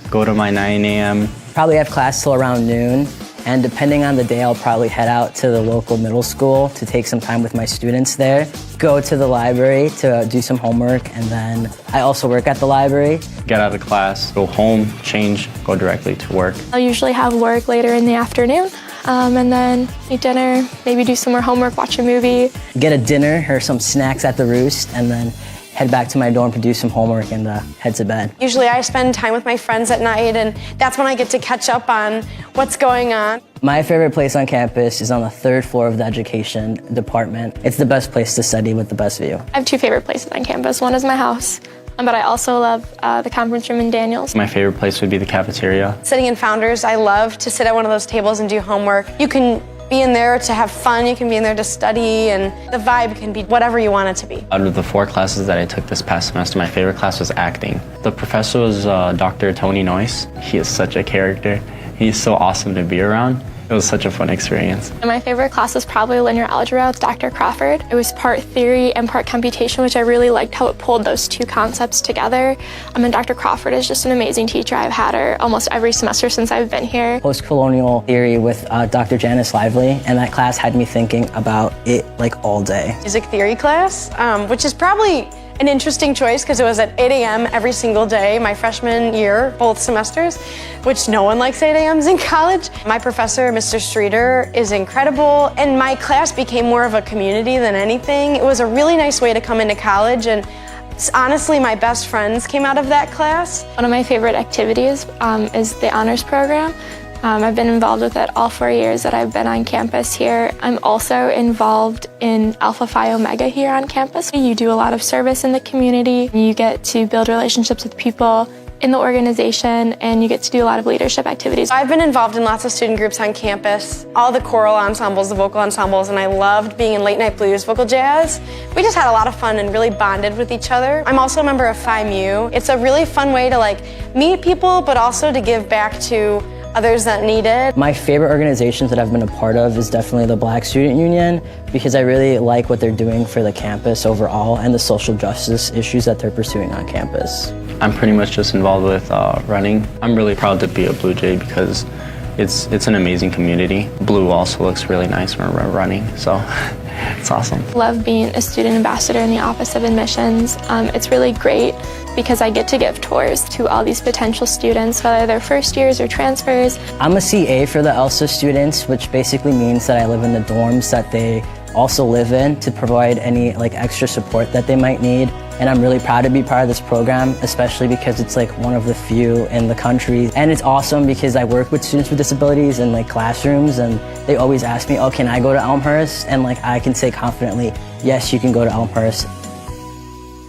go to my 9 a.m. Probably have class till around noon. And depending on the day, I'll probably head out to the local middle school to take some time with my students there, go to the library to do some homework, and then I also work at the library. Get out of class, go home, change, go directly to work. I'll usually have work later in the afternoon, and then eat dinner, maybe do some more homework, watch a movie. Get a dinner or some snacks at the Roost, and then head back to my dorm to do some homework and head to bed. Usually I spend time with my friends at night, and that's when I get to catch up on what's going on. My favorite place on campus is on the 3rd floor of the education department. It's the best place to study with the best view. I have 2 favorite places on campus. One is my house, but I also love the conference room in Daniels. My favorite place would be the cafeteria. Sitting in Founders, I love to sit at one of those tables and do homework. You can be in there to have fun, you can be in there to study, and the vibe can be whatever you want it to be. Out of the 4 classes that I took this past semester, my favorite class was acting. The professor was Dr. Tony Noyce. He is such a character. He's so awesome to be around. It was such a fun experience. And my favorite class was probably linear algebra with Dr. Crawford. It was part theory and part computation, which I really liked how it pulled those 2 concepts together. And Dr. Crawford is just an amazing teacher. I've had her almost every semester since I've been here. Post-colonial theory with Dr. Janice Lively, and that class had me thinking about it like all day. Music theory class, which is probably an interesting choice because it was at 8 a.m. every single day my freshman year, both semesters, which no one likes 8 a.m.s in college. My professor, Mr. Streeter, is incredible, and my class became more of a community than anything. It was a really nice way to come into college, and honestly, my best friends came out of that class. One of my favorite activities is the honors program. I've been involved with it all 4 years that I've been on campus here. I'm also involved in Alpha Phi Omega here on campus. You do a lot of service in the community. You get to build relationships with people in the organization, and you get to do a lot of leadership activities. I've been involved in lots of student groups on campus, all the choral ensembles, the vocal ensembles, and I loved being in late night blues, vocal jazz. We just had a lot of fun and really bonded with each other. I'm also a member of Phi Mu. It's a really fun way to meet people, but also to give back to others that need it. My favorite organizations that I've been a part of is definitely the Black Student Union, because I really like what they're doing for the campus overall and the social justice issues that they're pursuing on campus. I'm pretty much just involved with running. I'm really proud to be a Blue Jay because it's an amazing community. Blue also looks really nice when we're running, so it's awesome. Love being a student ambassador in the Office of Admissions. It's really great because I get to give tours to all these potential students, whether they're first years or transfers. I'm a CA for the ELSA students, which basically means that I live in the dorms that they also live in to provide any like extra support that they might need. And I'm really proud to be part of this program, especially because it's like one of the few in the country. And it's awesome because I work with students with disabilities in like classrooms, and they always ask me, oh, can I go to Elmhurst? And like I can say confidently, yes, you can go to Elmhurst.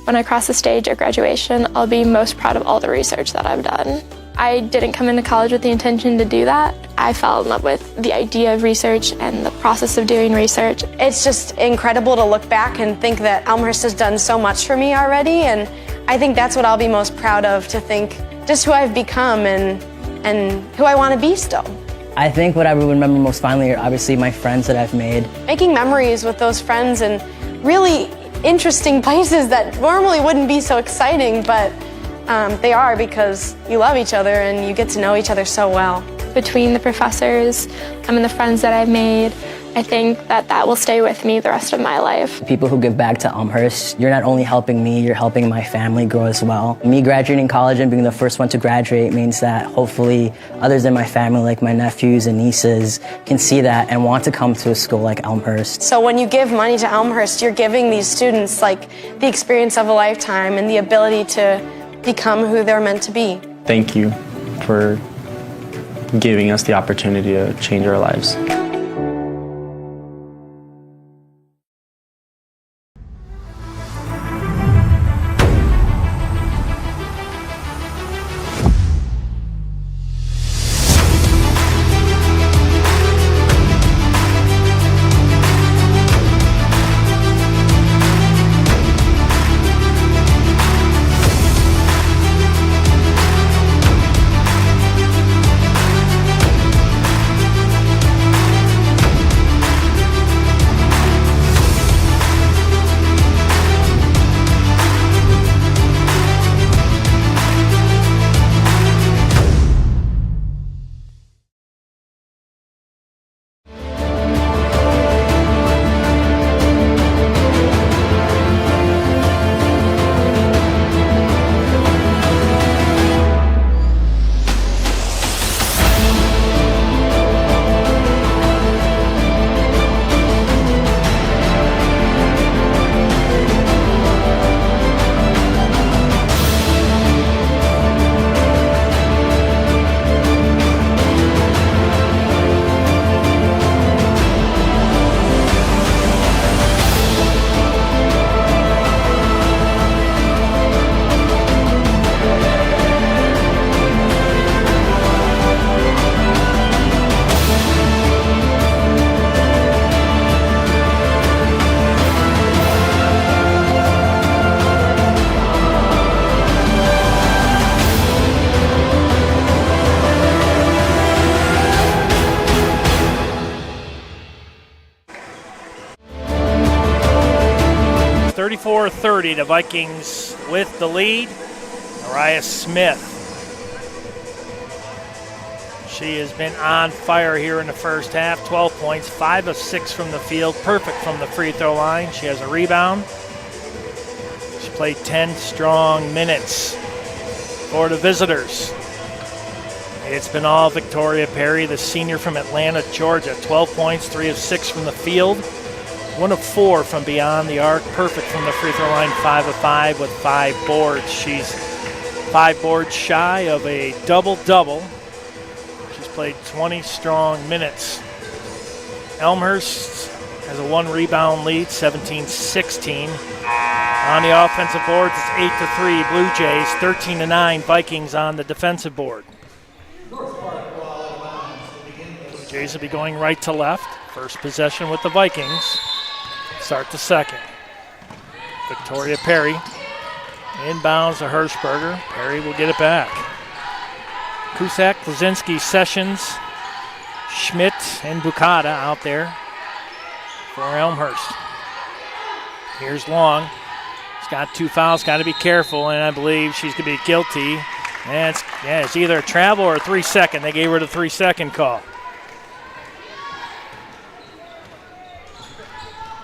When I cross the stage at graduation, I'll be most proud of all the research that I've done. I didn't come into college with the intention to do that. I fell in love with the idea of research and the process of doing research. It's just incredible to look back and think that Elmhurst has done so much for me already, and I think that's what I'll be most proud of, to think just who I've become and who I want to be still. I think what I would remember most fondly are obviously my friends that I've made. Making memories with those friends in really interesting places that normally wouldn't be so exciting, but they are, because you love each other and you get to know each other so well. Between the professors and the friends that I've made, I think that will stay with me the rest of my life. People who give back to Elmhurst, you're not only helping me, you're helping my family grow as well. Me graduating college and being the first one to graduate means that hopefully others in my family, like my nephews and nieces, can see that and want to come to a school like Elmhurst. So when you give money to Elmhurst, you're giving these students like the experience of a lifetime and the ability to become who they're meant to be. Thank you for giving us the opportunity to change our lives. .30, the Vikings with the lead. Mariah Smith. She has been on fire here in the first half. 12 points, 5 of 6 from the field, perfect from the free throw line. She has a rebound. She played 10 strong minutes for the visitors. It's been all Victoria Perry, the senior from Atlanta, Georgia. 12 points, 3 of 6 from the field. 1 of 4 from beyond the arc, perfect from the free throw line, 5 of 5 with 5 boards. She's 5 boards shy of a double-double. She's played 20 strong minutes. Elmhurst has a 1 rebound lead, 17-16. On the offensive boards, it's 8-3 Blue Jays, 13-9 Vikings on the defensive board. Blue Jays will be going right to left. First possession with the Vikings. Start the second. Victoria Perry inbounds to Hirschberger. Perry will get it back. Cusack, Blazinski, Sessions, Schmidt, and Bukata out there for Elmhurst. Here's Long. He's got 2 fouls, got to be careful, and I believe she's going to be guilty. And it's either a travel or a 3-second. They gave her the 3-second call.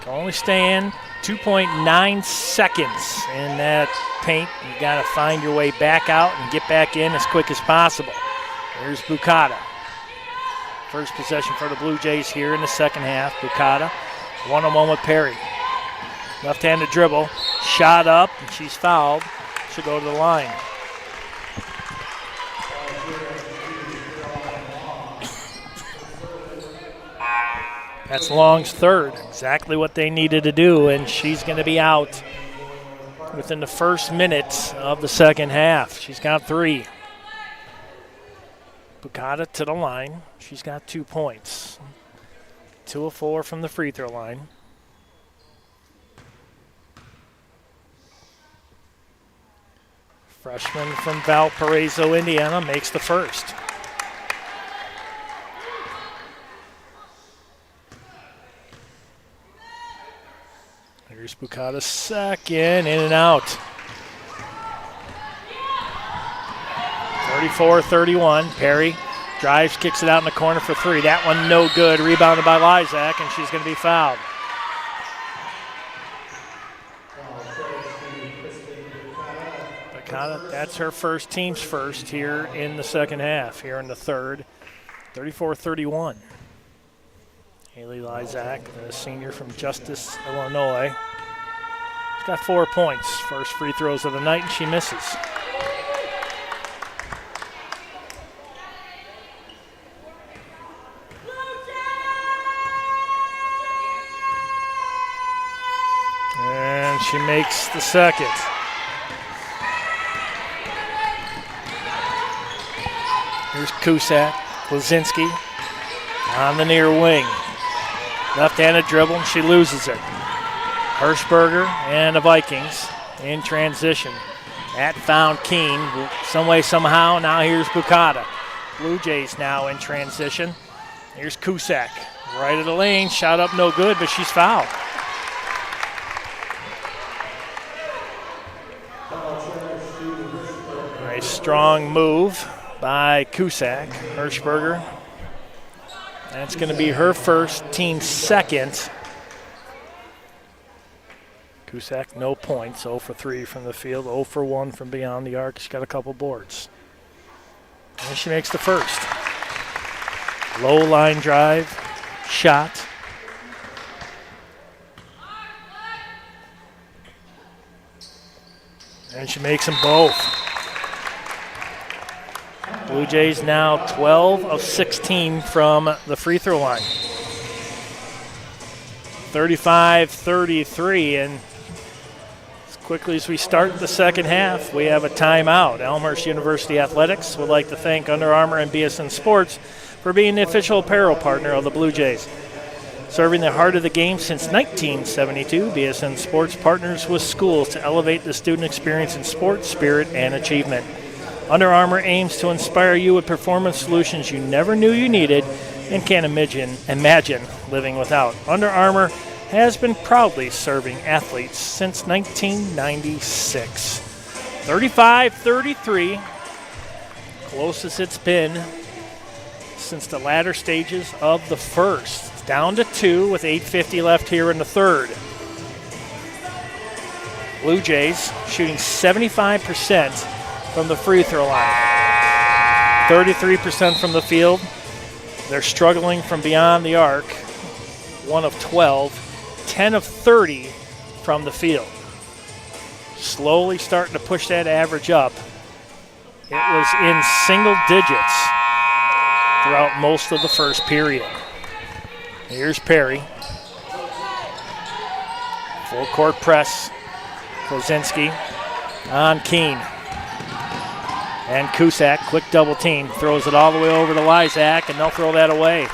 Only stay in 2.9 seconds in that paint. You got to find your way back out and get back in as quick as possible. Here's Bukata. First possession for the Blue Jays here in the second half. Bukata 1-on-1 with Perry. Left-handed dribble, shot up, and she's fouled. She'll go to the line. That's Long's third, exactly what they needed to do, and she's going to be out within the first minute of the second half. She's got 3. Bukata to the line. She's got 2 points. 2 of 4 from the free throw line. Freshman from Valparaiso, Indiana, makes the first. Here's Bukata's second, in and out. 34-31. Perry drives, kicks it out in the corner for 3. That one no good. Rebounded by Lysak, and she's going to be fouled. Bukata, that's her first, team's first here in the second half, here in the third. 34-31. Haley Lysak, the senior from Justice, Illinois. She's got 4 points. First free throws of the night, and she misses. And she makes the second. Here's Cusack, Klaczynski on the near wing. Left-handed dribble, and she loses it. Hirschberger and the Vikings in transition. That found Keene some way, somehow. Now here's Bukata. Blue Jays now in transition. Here's Cusack. Right of the lane, shot up no good, but she's fouled. Nice strong move by Cusack. Hirschberger. That's going to be her first, team second. Cusack, no points, 0 for 3 from the field, 0 for 1 from beyond the arc. She's got a couple boards. And she makes the first. Low line drive, shot. And she makes them both. Blue Jays now 12 of 16 from the free throw line. 35-33, and as quickly as we start the second half, we have a timeout. Elmhurst University Athletics would like to thank Under Armour and BSN Sports for being the official apparel partner of the Blue Jays. Serving the heart of the game since 1972, BSN Sports partners with schools to elevate the student experience in sports, spirit, and achievement. Under Armour aims to inspire you with performance solutions you never knew you needed and can't imagine living without. Under Armour has been proudly serving athletes since 1996. 35-33, closest it's been since the latter stages of the first. It's down to 2 with 8:50 left here in the third. Blue Jays shooting 75% from the free throw line, 33% from the field. They're struggling from beyond the arc, 1 of 12, 10 of 30 from the field. Slowly starting to push that average up. It was in single digits throughout most of the first period. Here's Perry. Full court press. Klaczynski on Keene. And Cusack, quick double team, throws it all the way over to Lysak, and they'll throw that away.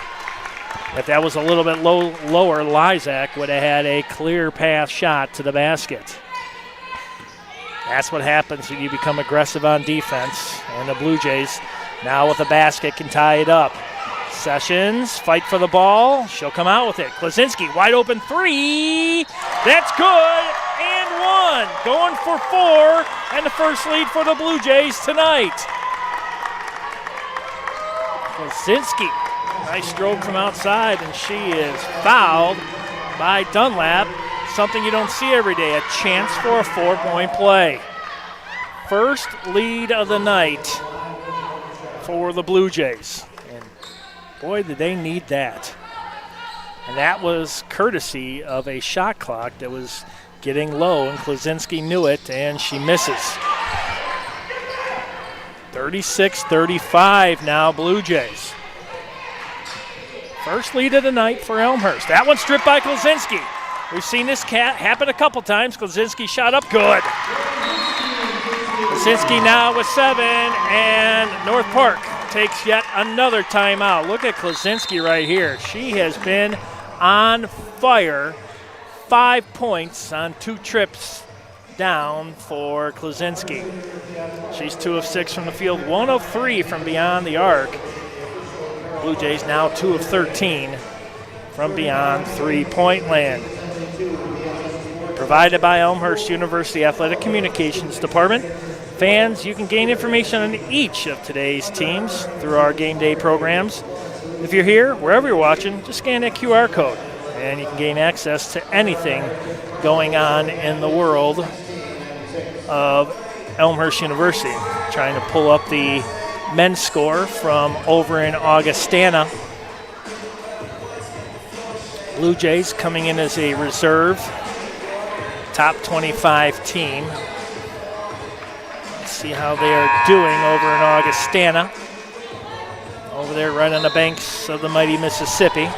If that was a little bit lower, Lysak would have had a clear path shot to the basket. That's what happens when you become aggressive on defense. And the Blue Jays, now with the basket, can tie it up. Sessions, fight for the ball. She'll come out with it. Klaczynski, wide open 3. That's good. And 1. Going for 4. And the first lead for the Blue Jays tonight. Klaczynski, nice stroke from outside, and she is fouled by Dunlap. Something you don't see every day, a chance for a 4-point play. First lead of the night for the Blue Jays. And boy, did they need that. And that was courtesy of a shot clock that was getting low, and Klaczynski knew it, and she misses. 36-35 now, Blue Jays. First lead of the night for Elmhurst. That one stripped by Klaczynski. We've seen this happen a couple times. Klaczynski shot up good. Klaczynski now with 7, and North Park takes yet another timeout. Look at Klaczynski right here. She has been on fire. 5 points on 2 trips down for Klaczynski. She's 2 of 6 from the field, 1 of 3 from beyond the arc. Blue Jays now 2 of 13 from beyond three-point land. Provided by Elmhurst University Athletic Communications Department. Fans, you can gain information on each of today's teams through our game day programs. If you're here, wherever you're watching, just scan that QR code and you can gain access to anything going on in the world of Elmhurst University. Trying to pull up the men's score from over in Augustana. Blue Jays coming in as a reserve, top 25 team. Let's see how they are doing over in Augustana. Over there right on the banks of the mighty Mississippi.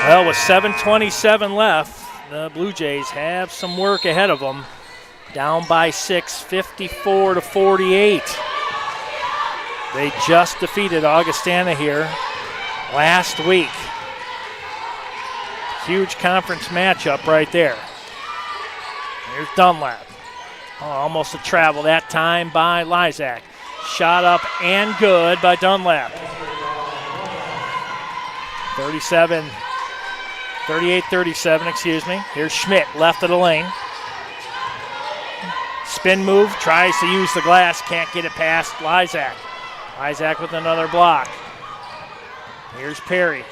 Well, with 7:27 left, the Blue Jays have some work ahead of them. Down by 6, 54-48. They just defeated Augustana here last week. Huge conference matchup right there. Here's Dunlap. Oh, almost a travel that time by Lysak. Shot up and good by Dunlap. 38-37, excuse me. Here's Schmidt, left of the lane. Spin move, tries to use the glass, can't get it past Lysak. Lysak with another block. Here's Perry.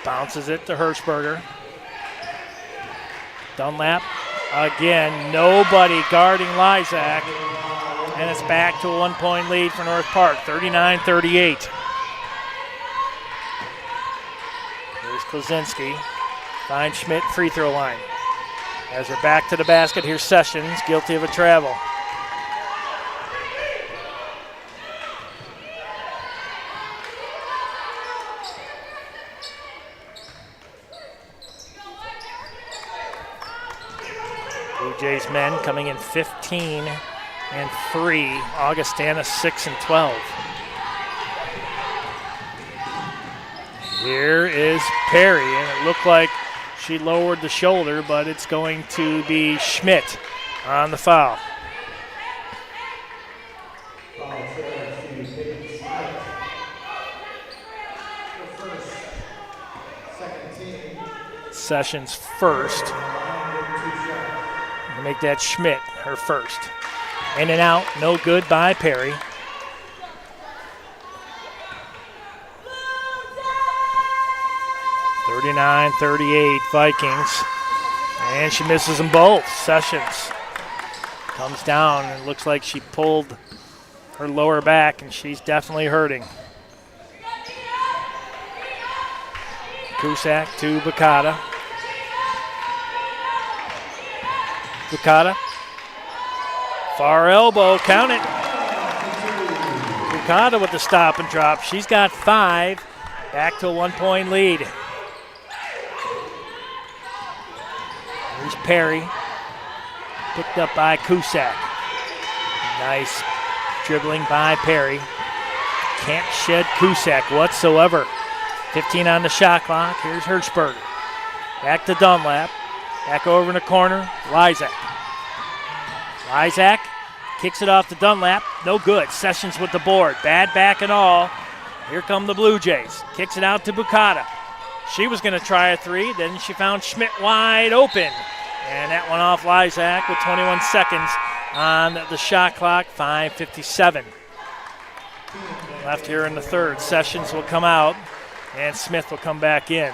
Bounces it to Hirschberger. Dunlap, again, nobody guarding Lysak. And it's back to a 1-point lead for North Park, 39-38. Here's Klaczynski. Finds Schmidt, free throw line. As we're back to the basket, here's Sessions, guilty of a travel. Blue Jays men coming in 15-3. Augustana 6-12. Here is Perry, and it looked like she lowered the shoulder, but it's going to be Schmidt on the foul. Sessions first. Make that Schmidt her first. In and out, no good by Perry. (39-38) Vikings. And she misses them both. Sessions comes down and looks like she pulled her lower back, and she's definitely hurting. Cusack to Bacata. Bacata. Far elbow, count it. Bacata with the stop and drop. She's got 5. Back to a 1-point lead. Here's Perry. Picked up by Cusack. Nice dribbling by Perry. Can't shed Cusack whatsoever. 15 on the shot clock. Here's Hirschberger. Back to Dunlap. Back over in the corner. Lysak. Lysak kicks it off to Dunlap. No good. Sessions with the board. Bad back and all. Here come the Blue Jays. Kicks it out to Bacata. She was going to try a 3. Then she found Schmidt wide open. And that one off Lysak with 21 seconds on the shot clock. 5:57 left here in the third. Sessions will come out, and Smith will come back in.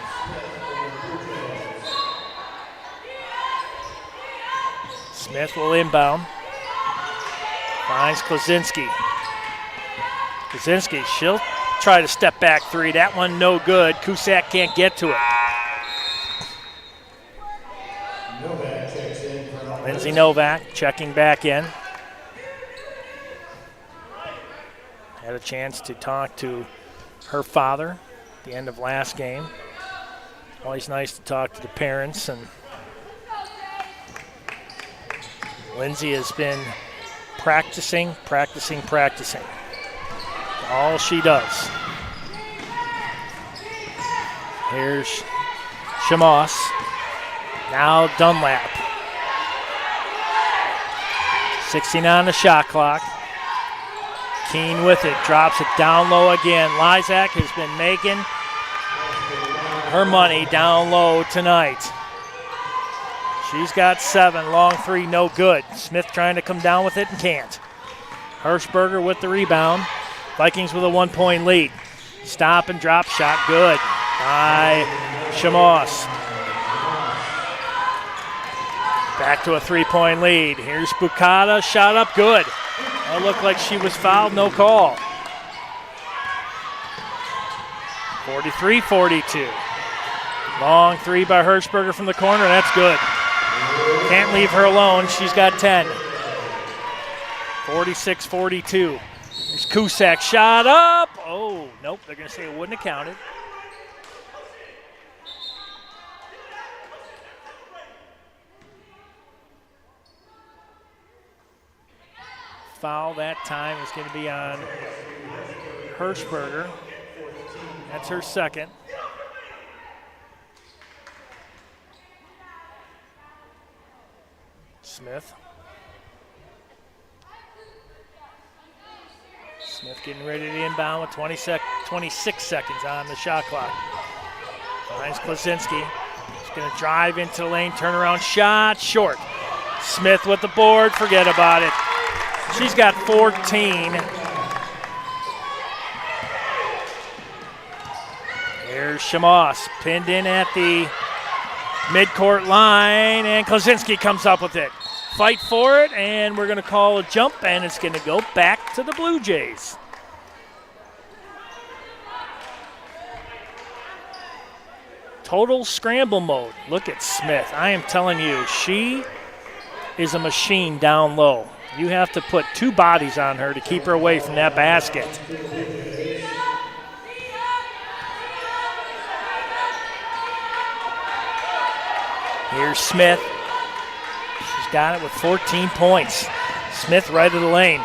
Smith will inbound. Finds Klaczynski. Klaczynski, she'll try to step back three. That one no good. Cusack can't get to it. Novak checks in for Lindsay Novak checking back in. Had a chance to talk to her father at the end of last game. Always nice to talk to the parents, and Lindsay has been practicing. All she does. Here's Shamos. Now Dunlap. 16 on the shot clock. Keene with it, drops it down low again. Lysak has been making her money down low tonight. She's got 7, long 3, no good. Smith trying to come down with it and can't. Hirschberger with the rebound. Vikings with a 1-point lead. Stop and drop shot, good by Shamos. Back to a 3-point lead. Here's Bukata, shot up, good. It looked like she was fouled, no call. 43-42. Long 3 by Hirschberger from the corner, that's good. Can't leave her alone, she's got 10. 46-42. Here's Cusack, shot up. Oh, nope, they're going to say it wouldn't have counted. Foul that time is going to be on Hirschberger. That's her second. Smith. Smith getting ready to inbound with 26 seconds on the shot clock. Finds Klaczynski. He's going to drive into the lane, turnaround shot, short. Smith with the board, forget about it. She's got 14. Here's Shamos, pinned in at the midcourt line, and Klaczynski comes up with it. Fight for it, and we're going to call a jump, and it's going to go back to the Blue Jays. Total scramble mode. Look at Smith. I am telling you, she is a machine down low. You have to put 2 bodies on her to keep her away from that basket. Here's Smith. She's got it with 14 points. Smith right of the lane.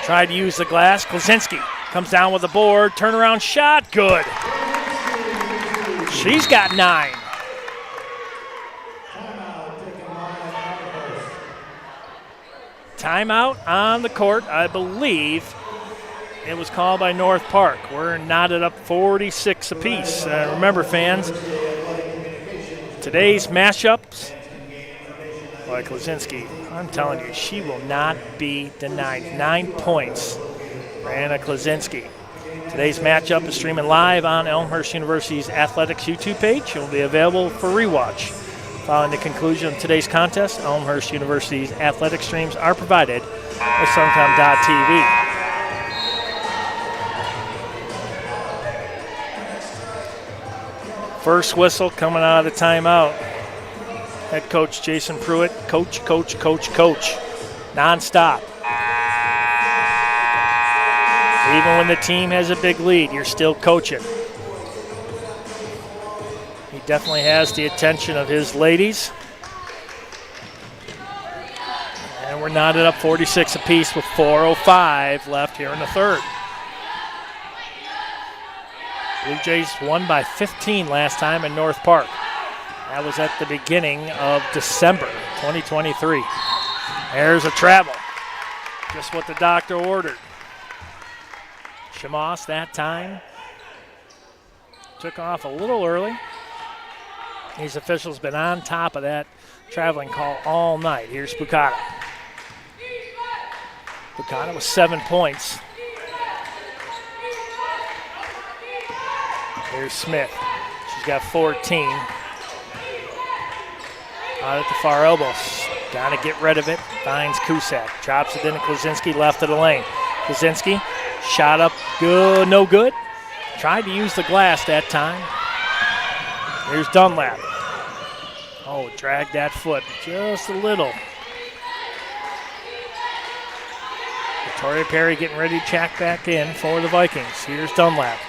Tried to use the glass. Klaczynski comes down with the board. Turnaround shot. Good. She's got 9. Timeout on the court. I believe it was called by North Park. We're knotted up 46 apiece. Remember, fans, today's matchups by Klaczynski, I'm telling you, she will not be denied. 9 points for Anna Klaczynski. Today's matchup is streaming live on Elmhurst University's athletics YouTube page. It will be available for rewatch. Following the conclusion of today's contest, Elmhurst University's athletic streams are provided by Suncom.tv. First whistle coming out of the timeout. Head coach Jason Pruitt, coach, nonstop. Even when the team has a big lead, you're still coaching. He definitely has the attention of his ladies. And we're knotted up 46 apiece with 4:05 left here in the third. Blue Jays won by 15 last time in North Park. That was at the beginning of December 2023. There's a travel. Just what the doctor ordered. Shamos that time took off a little early. These officials been on top of that traveling call all night. Here's Bukata. Bukata with 7 points. Here's Smith. She's got 14. Out at the far elbow. Got to get rid of it. Finds Cusack. Drops it into Klaczynski, left of the lane. Klaczynski, shot up, good, no good. Tried to use the glass that time. Here's Dunlap. Oh, dragged that foot just a little. Victoria Perry getting ready to check back in for the Vikings. Here's Dunlap.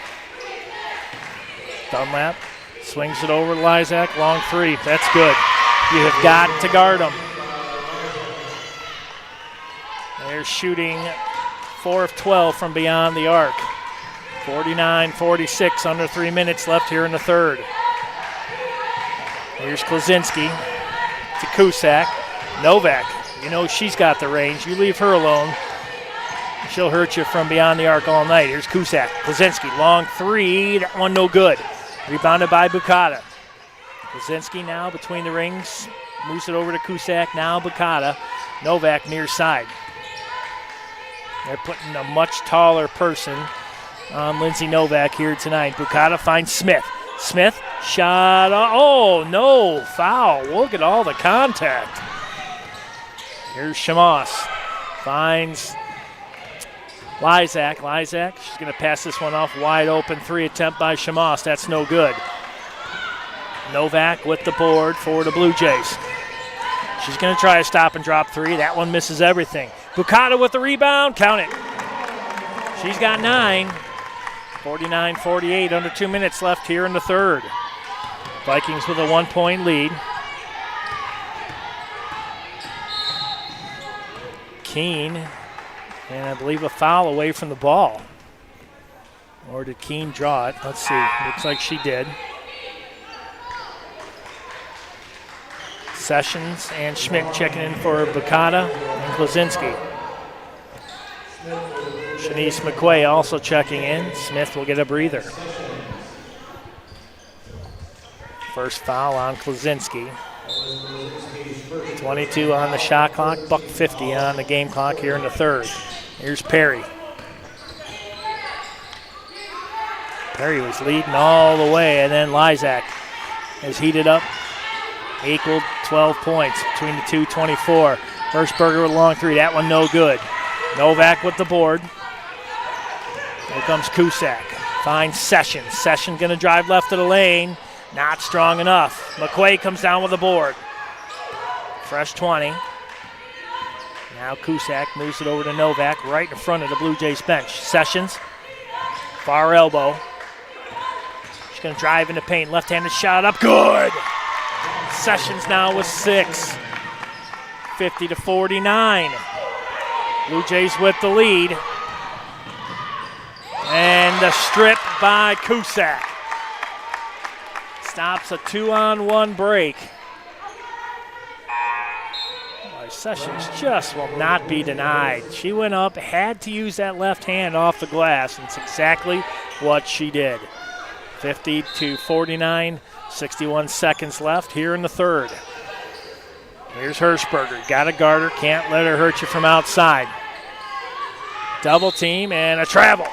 Dunlap swings it over to Lysak. Long three. That's good. You have got to guard him. They're shooting 4 of 12 from beyond the arc. 49-46, under 3 minutes left here in the third. Here's Klaczynski to Cusack. Novak, you know she's got the range. You leave her alone, she'll hurt you from beyond the arc all night. Here's Cusack. Klaczynski, long three. That one no good. Rebounded by Bukata. Klaczynski now between the rings. Moves it over to Cusack. Now Bukata. Novak near side. They're putting a much taller person on Lindsay Novak here tonight. Bukata finds Smith. Smith, shot. Oh, no, foul. Look at all the contact. Here's Shamos. Finds Lysak. Lysak, she's going to pass this one off wide open. 3 attempt by Shamos. That's no good. Novak with the board for the Blue Jays. She's going to try a stop and drop 3. That one misses everything. Bukata with the rebound. Count it. She's got 9. 49-48, under 2 minutes left here in the third. Vikings with a 1-point lead. Keene, and I believe a foul away from the ball. Or did Keene draw it? Let's see. Looks like she did. Sessions and Schmidt checking in for Bukata and Klaczynski. Shanice McQuay also checking in. Smith will get a breather. First foul on Klaczynski. 22 on the shot clock, $1:50 on the game clock here in the third. Here's Perry. Perry was leading all the way, and then Lysak has heated up. Equaled 12 points between the two, 24. Hirschberger with a long three. That one no good. Novak with the board. Here comes Cusack. Finds Sessions. Sessions going to drive left of the lane. Not strong enough. McQuay comes down with the board. Fresh 20. Now Cusack moves it over to Novak right in front of the Blue Jays bench. Sessions, far elbow. She's going to drive into paint. Left-handed shot up. Good! Sessions now with 6. 50-49. Blue Jays with the lead. And the strip by Cusack. Stops a 2-on-1 break. Sessions just will not be denied. She went up, had to use that left hand off the glass, and it's exactly what she did. 50-49, 61 seconds left here in the third. Here's Hirschberger. Got to guard her, can't let her hurt you from outside. Double team and a travel.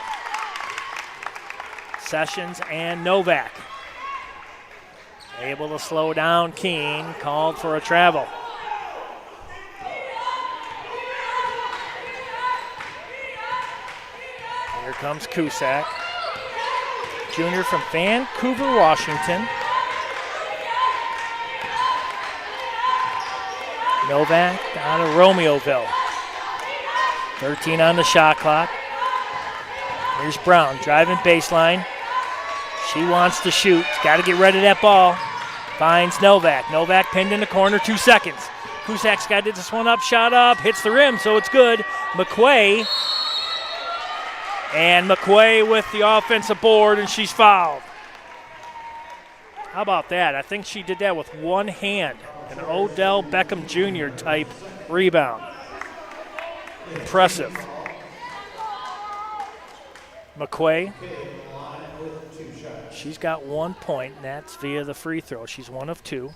Sessions and Novak. Able to slow down Keene, called for a travel. Here comes Cusack, junior from Vancouver, Washington. Novak out of Romeoville. 13 on the shot clock. Here's Brown driving baseline. She wants to shoot. Got to get rid of that ball. Finds Novak. Novak pinned in the corner, 2 seconds. Cusack's got to get this one up, shot up, hits the rim, so it's good. McQuay. And McQuay with the offensive board, and she's fouled. How about that? I think she did that with one hand. An Odell Beckham Jr. type rebound. Impressive. McQuay, she's got 1 point, and that's via the free throw. She's 1 of 2.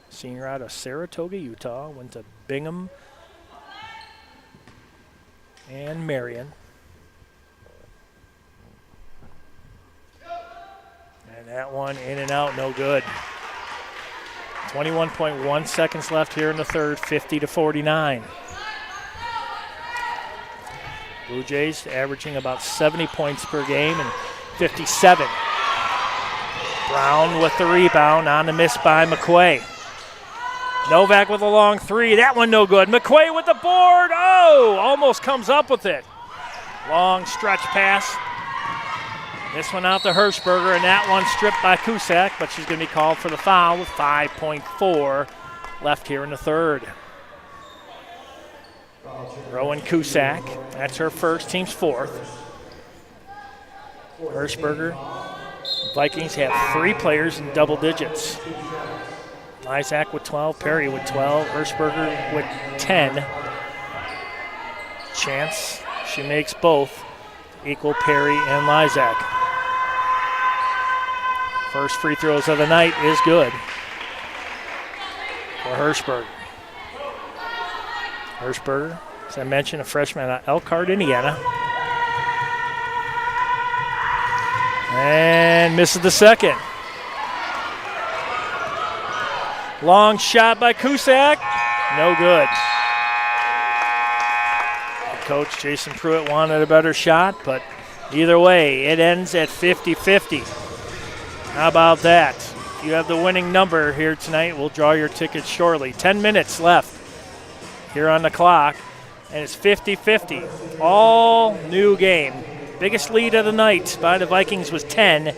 Senior out of Saratoga, Utah, went to Bingham and Marion. And that one in and out, no good. 21.1 seconds left here in the third, 50-49. Blue Jays averaging about 70 points per game and 57. Brown with the rebound on the miss by McQuay. Novak with a long three. That one no good. McQuay with the board. Oh, almost comes up with it. Long stretch pass. This one out to Hirschberger, and that one stripped by Cusack, but she's going to be called for the foul with 5.4 left here in the third. Rowan Cusack, that's her first, team's fourth. Hirschberger, Vikings have 3 players in double digits. Isaac with 12, Perry with 12, Hirschberger with 10. Chance, she makes both, equal Perry and Lysak. First free throws of the night is good for Hirschberger. Hirschberger, as I mentioned, a freshman out of Elkhart, Indiana. And misses the second. Long shot by Cusack. No good. Coach Jason Pruitt wanted a better shot, but either way, it ends at 50-50. How about that? If you have the winning number here tonight, we'll draw your tickets shortly. 10 minutes left here on the clock, and it's 50-50. All new game. Biggest lead of the night by the Vikings was 10,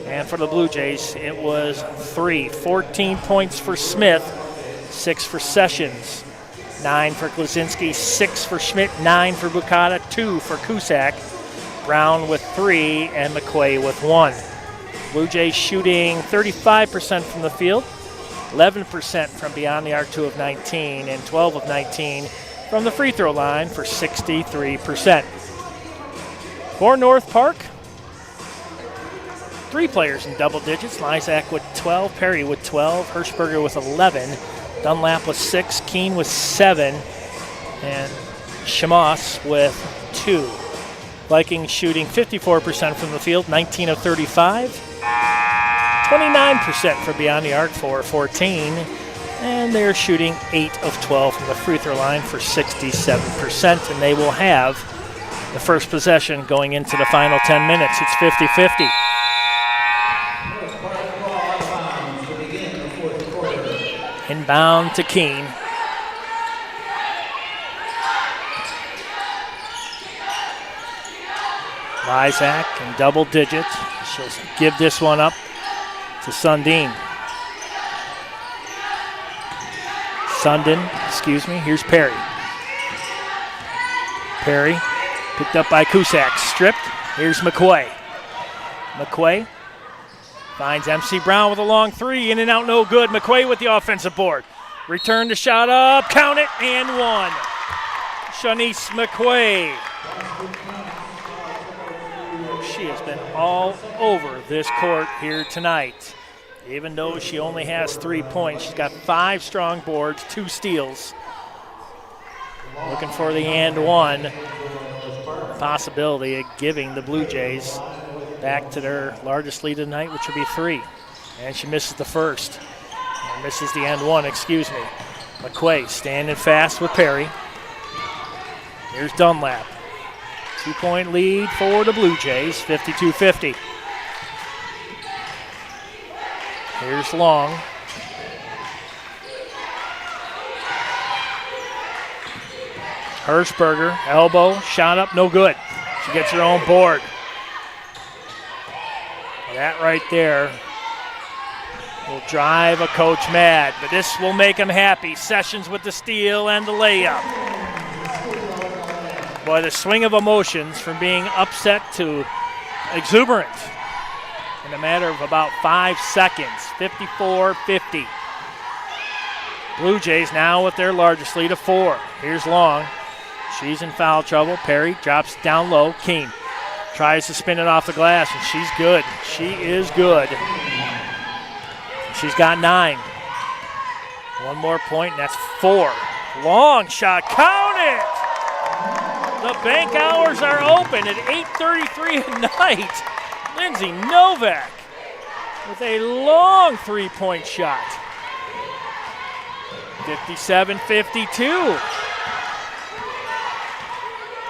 and for the Blue Jays, it was 3. 14 points for Smith, 6 for Sessions, 9 for Klaczynski, 6 for Schmidt, 9 for Bukata, 2 for Cusack, Brown with 3, and McQuay with 1. Blue Jays shooting 35% from the field, 11% from beyond the arc, 2 of 19, and 12 of 19 from the free throw line for 63%. For North Park, 3 players in double digits. Lysak with 12, Perry with 12, Hirschberger with 11, Dunlap with 6, Keene with 7, and Shamos with 2. Vikings shooting 54% from the field, 19 of 35, 29% from beyond the arc for 14, and they're shooting 8 of 12 from the free throw line for 67%, and they will have the first possession going into the final 10 minutes. It's 50-50. Inbound to Keene. Lysak in double digits. She'll give this one up to Sundin. Here's Perry. Perry picked up by Cusack, stripped. Here's McQuay. McQuay finds MC Brown with a long three, in and out, no good. McQuay with the offensive board. Return the shot up, count it, and 1. Shanice McQuay. She has been all over this court here tonight. Even though she only has 3 points, she's got 5 strong boards, 2 steals. Looking for the and 1. Possibility of giving the Blue Jays back to their largest lead of the night, which would be 3. And she misses the first. Or misses the and 1, excuse me. McQuay standing fast with Perry. Here's Dunlap. 2-point lead for the Blue Jays, 52-50. Here's Long. Hirschberger, elbow, shot up, no good. She gets her own board. That right there will drive a coach mad, but this will make him happy. Sessions with the steal and the layup. Boy, the swing of emotions from being upset to exuberant in a matter of about 5 seconds, 54-50. Blue Jays now with their largest lead of 4. Here's Long. She's in foul trouble. Perry drops down low. Keene tries to spin it off the glass, and she's good. She is good. She's got 9. 1 more point, and that's 4. Long shot. Count it! The bank hours are open at 8:33 at night. Lindsay Novak with a long 3-point shot. 57-52.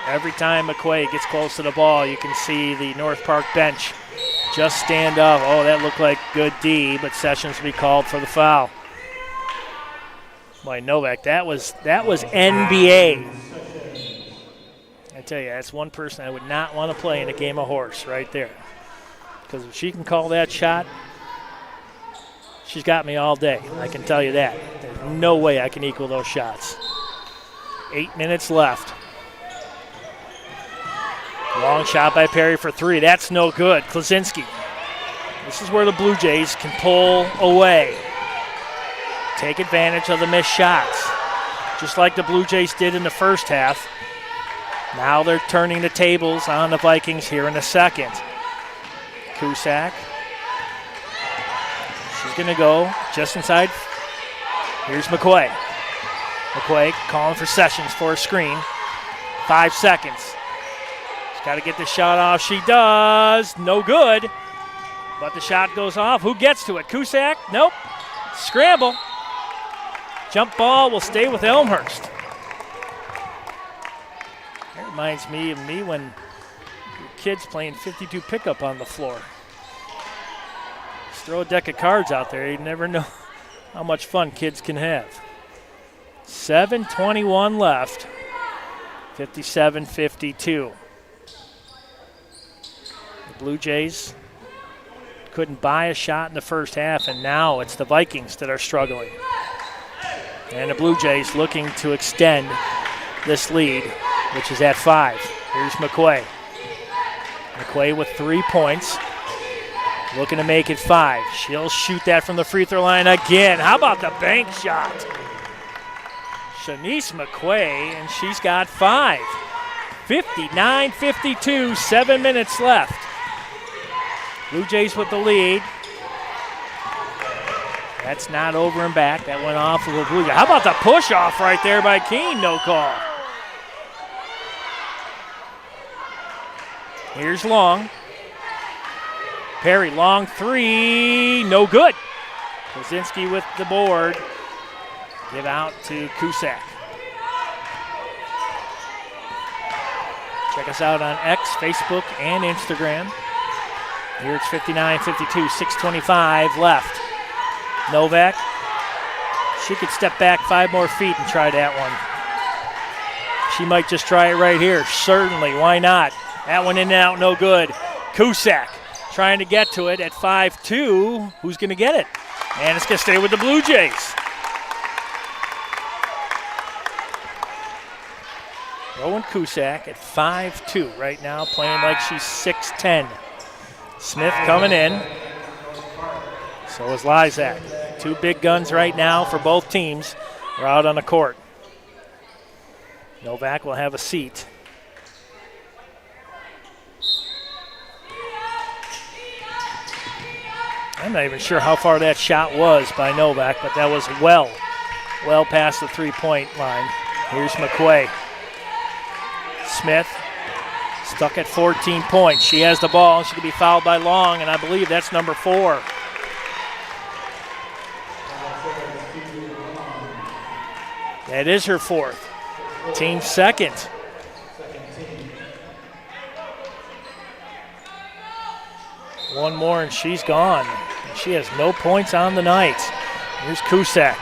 Every time McQuay gets close to the ball, you can see the North Park bench just stand up. Oh, that looked like good D, but Sessions will be called for the foul. Boy, Novak, that was NBA. I tell you, that's one person I would not want to play in a game of horse right there. Because if she can call that shot, she's got me all day. I can tell you that. There's no way I can equal those shots. 8 minutes left. Long shot by Perry for three. That's no good. Klaczynski. This is where the Blue Jays can pull away. Take advantage of the missed shots. Just like the Blue Jays did in the first half. Now they're turning the tables on the Vikings here in the second. Cusack. She's going to go just inside. Here's McQuay. McQuay calling for Sessions for a screen. 5 seconds. Got to get the shot off. She does. No good. But the shot goes off. Who gets to it? Cusack? Nope. Scramble. Jump ball will stay with Elmhurst. That reminds me of me when kids playing 52 pickup on the floor. Just throw a deck of cards out there. You never know how much fun kids can have. 7:21 left. 57-52. Blue Jays couldn't buy a shot in the first half, and now it's the Vikings that are struggling. And the Blue Jays looking to extend this lead, which is at 5. Here's McQuay. McQuay with 3 points, looking to make it 5. She'll shoot that from the free throw line again. How about the bank shot? Shanice McQuay, and she's got 5. 59-52, 7 minutes left. Blue Jays with the lead. That's not over and back. That went off of the Blue Jays. How about the push off right there by Keene? No call. Here's Long. Perry, long three. No good. Klaczynski with the board. Give out to Cusack. Check us out on X, Facebook, and Instagram. Here it's 59-52, 6:25 left. Novak, she could step back 5 more feet and try that one. She might just try it right here. Certainly, why not? That one in and out, no good. Cusack trying to get to it at 5-2. Who's going to get it? And it's going to stay with the Blue Jays. Rowan Cusack at 5'2" right now, playing like she's 6'10". Smith coming in. So is Lysak. 2 big guns right now for both teams. We're out on the court. Novak will have a seat. I'm not even sure how far that shot was by Novak, but that was well past the 3-point line. Here's McQuay. Smith stuck at 14 points. She has the ball. She could be fouled by Long, and I believe that's number 4. That is her 4th. Team 2nd. One more and she's gone. She has no points on the night. Here's Cusack.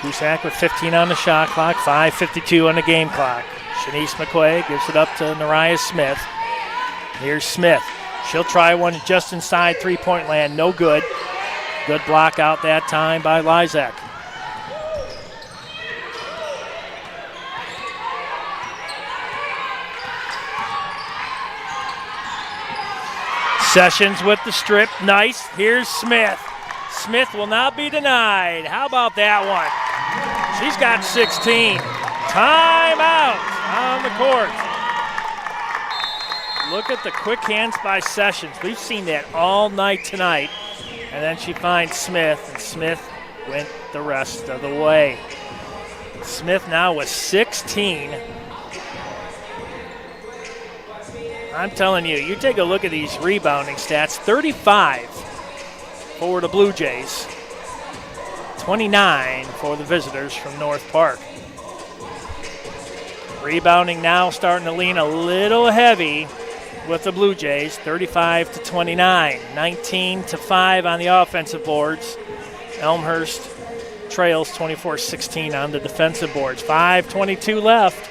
Cusack with 15 on the shot clock, 5:52 on the game clock. Shanice McQuay gives it up to Nariah Smith. Here's Smith. She'll try one just inside 3-point land. No good. Good block out that time by Lysak. Sessions with the strip. Nice. Here's Smith. Smith will not be denied. How about that one? She's got 16. Timeout on the court. Look at the quick hands by Sessions. We've seen that all night tonight. And then she finds Smith, and Smith went the rest of the way. Smith now with 16. I'm telling you, you take a look at these rebounding stats, 35 for the Blue Jays. 29 for the visitors from North Park. Rebounding now starting to lean a little heavy with the Blue Jays, 35-29, 19-5 on the offensive boards. Elmhurst trails 24-16 on the defensive boards. 5:22 left,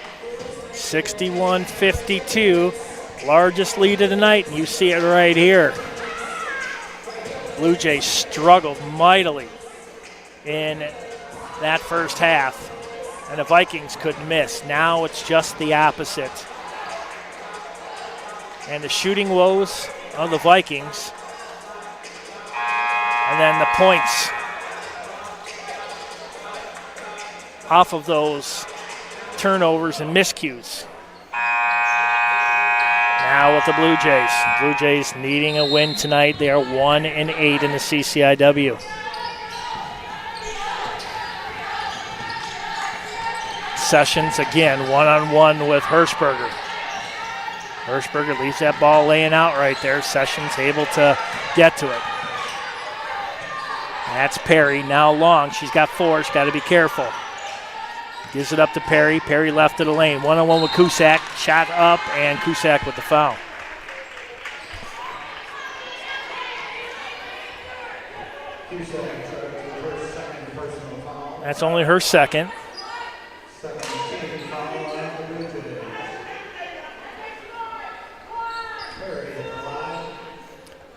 61-52, largest lead of the night, and you see it right here. Blue Jays struggled mightily in that first half, and the Vikings couldn't miss. Now it's just the opposite. And the shooting woes of the Vikings, and then the points off of those turnovers and miscues. Now with the Blue Jays. Blue Jays needing a win tonight. They are 1-8 in the CCIW. Sessions again, one-on-one with Hirschberger. Hirschberger leaves that ball laying out right there. Sessions able to get to it. That's Perry, now long. She's got 4, she's got to be careful. Gives it up to Perry. Perry left of the lane. One-on-one with Cusack. Shot up, and Cusack with the foul. That's only her second.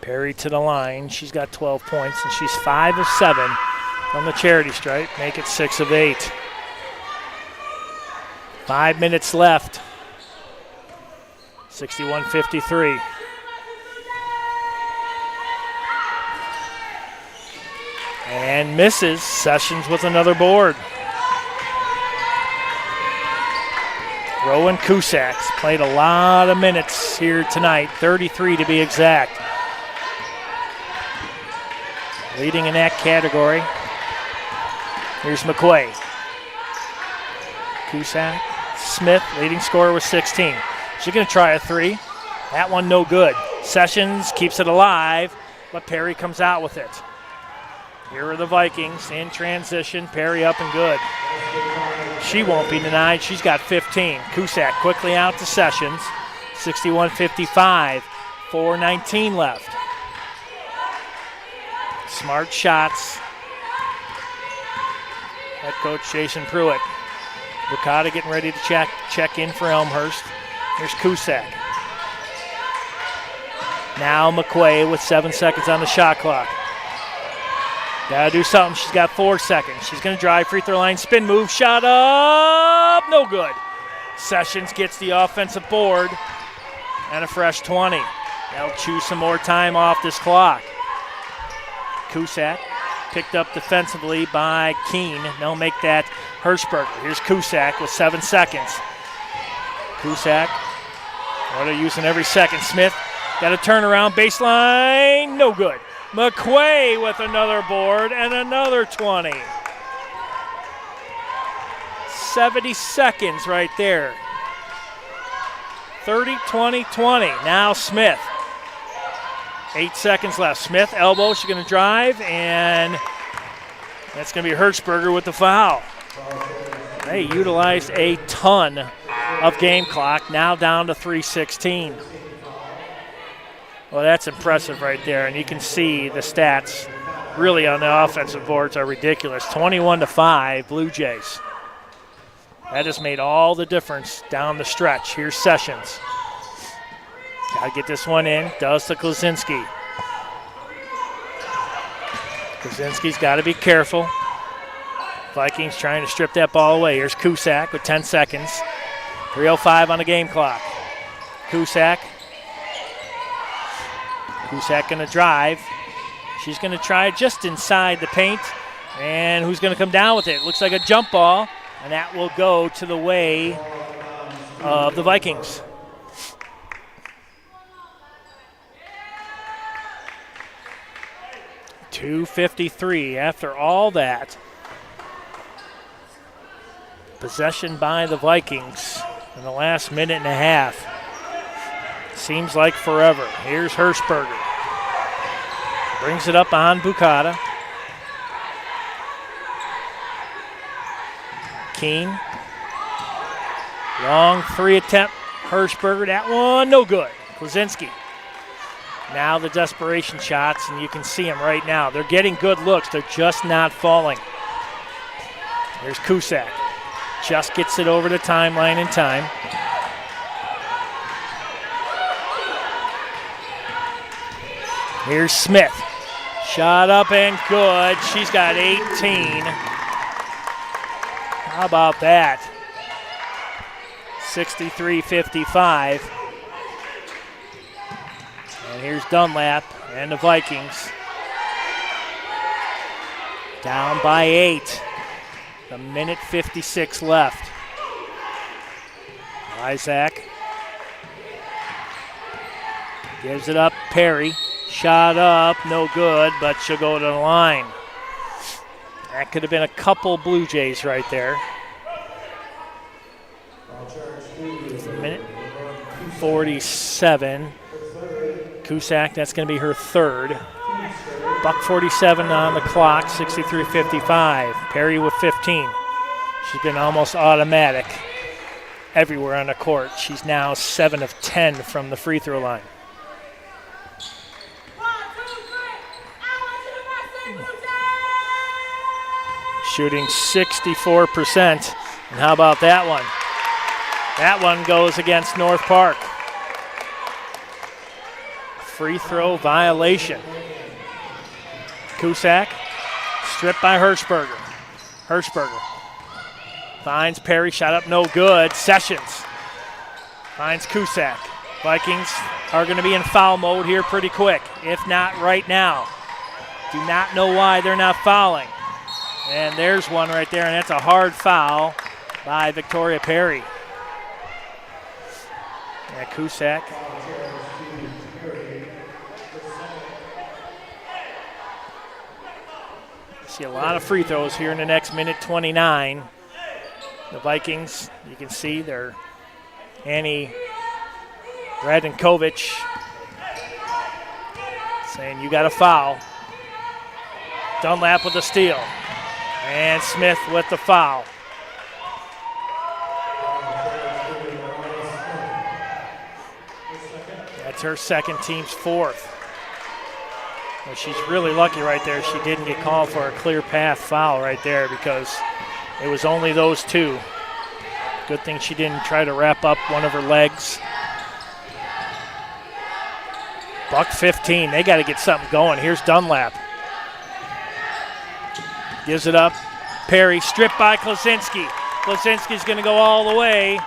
Perry to the line. She's got 12 points, and she's 5 of 7 from the charity stripe. Make it 6 of 8. 5 minutes left. 61-53. And misses. Sessions with another board. Rowan Cusacks played a lot of minutes here tonight, 33 to be exact. Leading in that category. Here's McQuay. Cusack. Smith, leading scorer with 16. She's going to try a 3. That one no good. Sessions keeps it alive, but Perry comes out with it. Here are the Vikings in transition. Perry up and good. She won't be denied. She's got 15. Cusack quickly out to Sessions. 61-55. 4:19 left. Smart shots. Head coach Jason Pruitt. Bukata getting ready to check in for Elmhurst. Here's Cusack. Now McQuay with 7 seconds on the shot clock. Gotta do something. She's got 4 seconds. She's gonna drive, free throw line, spin move, shot up, no good. Sessions gets the offensive board and a fresh 20. That'll chew some more time off this clock. Cusack picked up defensively by Keene. They'll make that Hirschberger. Here's Cusack with 7 seconds. Cusack, what are using every second. Smith got a turnaround, baseline, no good. McQuay with another board and another 20. 70 seconds right there. 30-20-20. Now Smith. 8 seconds left. Smith, elbow, she's going to drive, and that's going to be Hirschberger with the foul. They utilized a ton of game clock, now down to 3:16. Well, that's impressive right there, and you can see the stats really on the offensive boards are ridiculous. 21-5, Blue Jays. That has made all the difference down the stretch. Here's Sessions. Got to get this one in. Does to Klaczynski. Klaczynski's got to be careful. Vikings trying to strip that ball away. Here's Cusack with 10 seconds. 3:05 on the game clock. Cusack going to drive. She's going to try just inside the paint. And who's going to come down with it? Looks like a jump ball. And that will go to the way of the Vikings. .253 after all that. Possession by the Vikings in the last minute and a half. Seems like forever. Here's Hirschberger. Brings it up on Bukata. Keen. Long three attempt. Hirschberger, that one no good. Klaczynski. Now the desperation shots, and you can see them right now. They're getting good looks. They're just not falling. Here's Cusack. Just gets it over the timeline in time. Here's Smith. Shot up and good. She's got 18. How about that? 63-55. And here's Dunlap and the Vikings. Down by 8. A minute 56 left. Isaac gives it up. Perry. Shot up, no good, but she'll go to the line. That could have been a couple Blue Jays right there. It's a minute 47. Cusack, that's going to be her third. Buck 47 on the clock, 63-55. Perry with 15. She's been almost automatic everywhere on the court. She's now 7 of 10 from the free throw line. Shooting 64%. And how about that one? That one goes against North Park. Free throw violation. Cusack, stripped by Hirschberger. Hirschberger finds Perry, shot up no good. Sessions finds Cusack. Vikings are going to be in foul mode here pretty quick, if not right now. Do not know why they're not fouling. And there's one right there, and that's a hard foul by Victoria Perry. Yeah, Cusack. See a lot of free throws here in the next minute 29. The Vikings, you can see they're Annie Radenkovic saying you got a foul. Dunlap with the steal. And Smith with the foul. That's her second, team's fourth. Well, she's really lucky right there. She didn't get called for a clear path foul right there because it was only those two. Good thing she didn't try to wrap up one of her legs. Buck 15. They got to get something going. Here's Dunlap. Gives it up. Perry stripped by Klaczynski. Klaczynski's going to go all the way.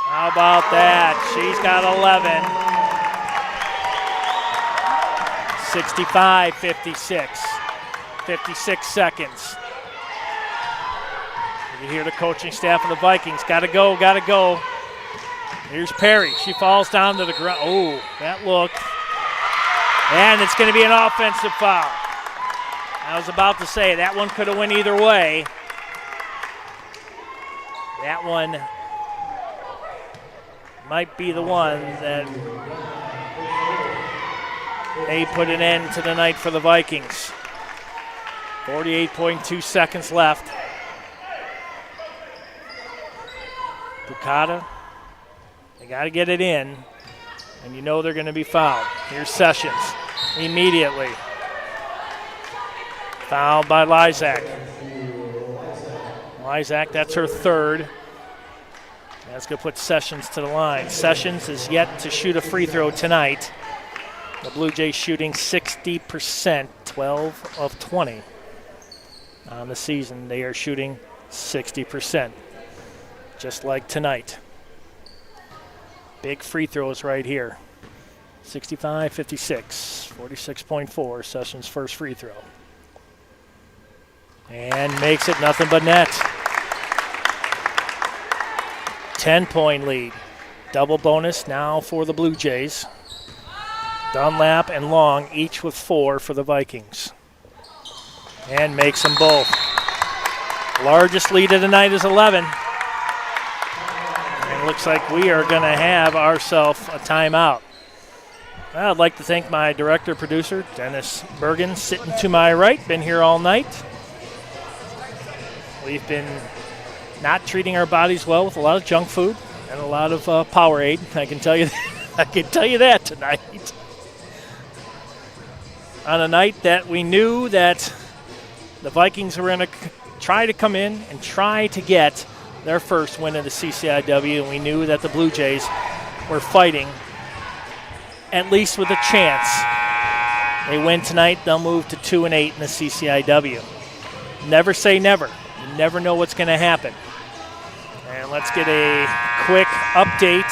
How about that? She's got 11. 65-56. 56 seconds. You hear the coaching staff of the Vikings. Got to go, got to go. Here's Perry. She falls down to the ground. Oh, that look. And it's going to be an offensive foul. I was about to say that one could have went either way. That one might be the one that may put an end to the night for the Vikings. 48.2 seconds left. Bukata, they got to get it in, and you know they're going to be fouled. Here's Sessions immediately. Fouled by Lysak. Lysak, that's her third. That's going to put Sessions to the line. Sessions is yet to shoot a free throw tonight. The Blue Jays shooting 60%, 12 of 20. On the season, they are shooting 60%, just like tonight. Big free throws right here. 65-56, 46.4, Sessions' first free throw. And makes it nothing but net. 10-point lead. Double bonus now for the Blue Jays. Dunlap and Long each with 4 for the Vikings. And makes them both. Largest lead of the night is 11. And looks like we are going to have ourselves a timeout. I'd like to thank my director, producer, Dennis Bergen, sitting to my right. Been here all night. We've been not treating our bodies well with a lot of junk food and a lot of Powerade. I can tell you I can tell you that tonight. On a night that we knew that the Vikings were going to try to come in and try to get their first win in the CCIW, and we knew that the Blue Jays were fighting at least with a chance. They win tonight, they'll move to 2-8 in the CCIW. Never say never. You never know what's going to happen. And let's get a quick update.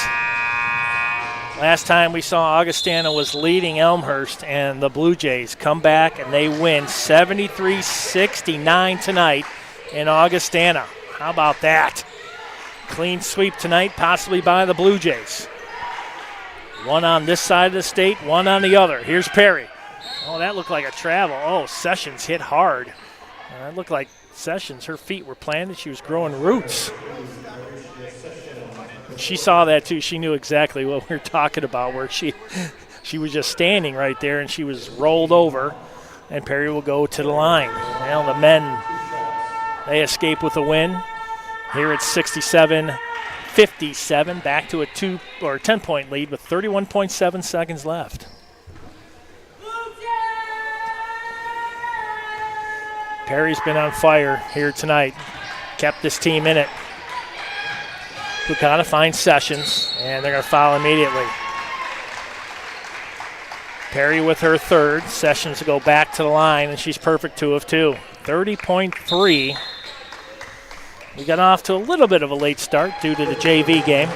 Last time we saw Augustana was leading Elmhurst, and the Blue Jays come back and they win 73-69 tonight in Augustana. How about that? Clean sweep tonight, possibly by the Blue Jays. One on this side of the state, one on the other. Here's Perry. Oh, that looked like a travel. Oh, Sessions hit hard. That looked like Sessions, her feet were planted. She was growing roots. She saw that too. She knew exactly what we were talking about, where she was just standing right there and she was rolled over, and Perry will go to the line. Well, the men, they escape with a win. Here it's 67-57, back to a 10-point lead with 31.7 seconds left. Perry's been on fire here tonight, kept this team in it. Bucana finds Sessions, and they're going to foul immediately. Perry with her third. Sessions to go back to the line, and she's perfect 2 of 2. 30.3. We got off to a little bit of a late start due to the JV game.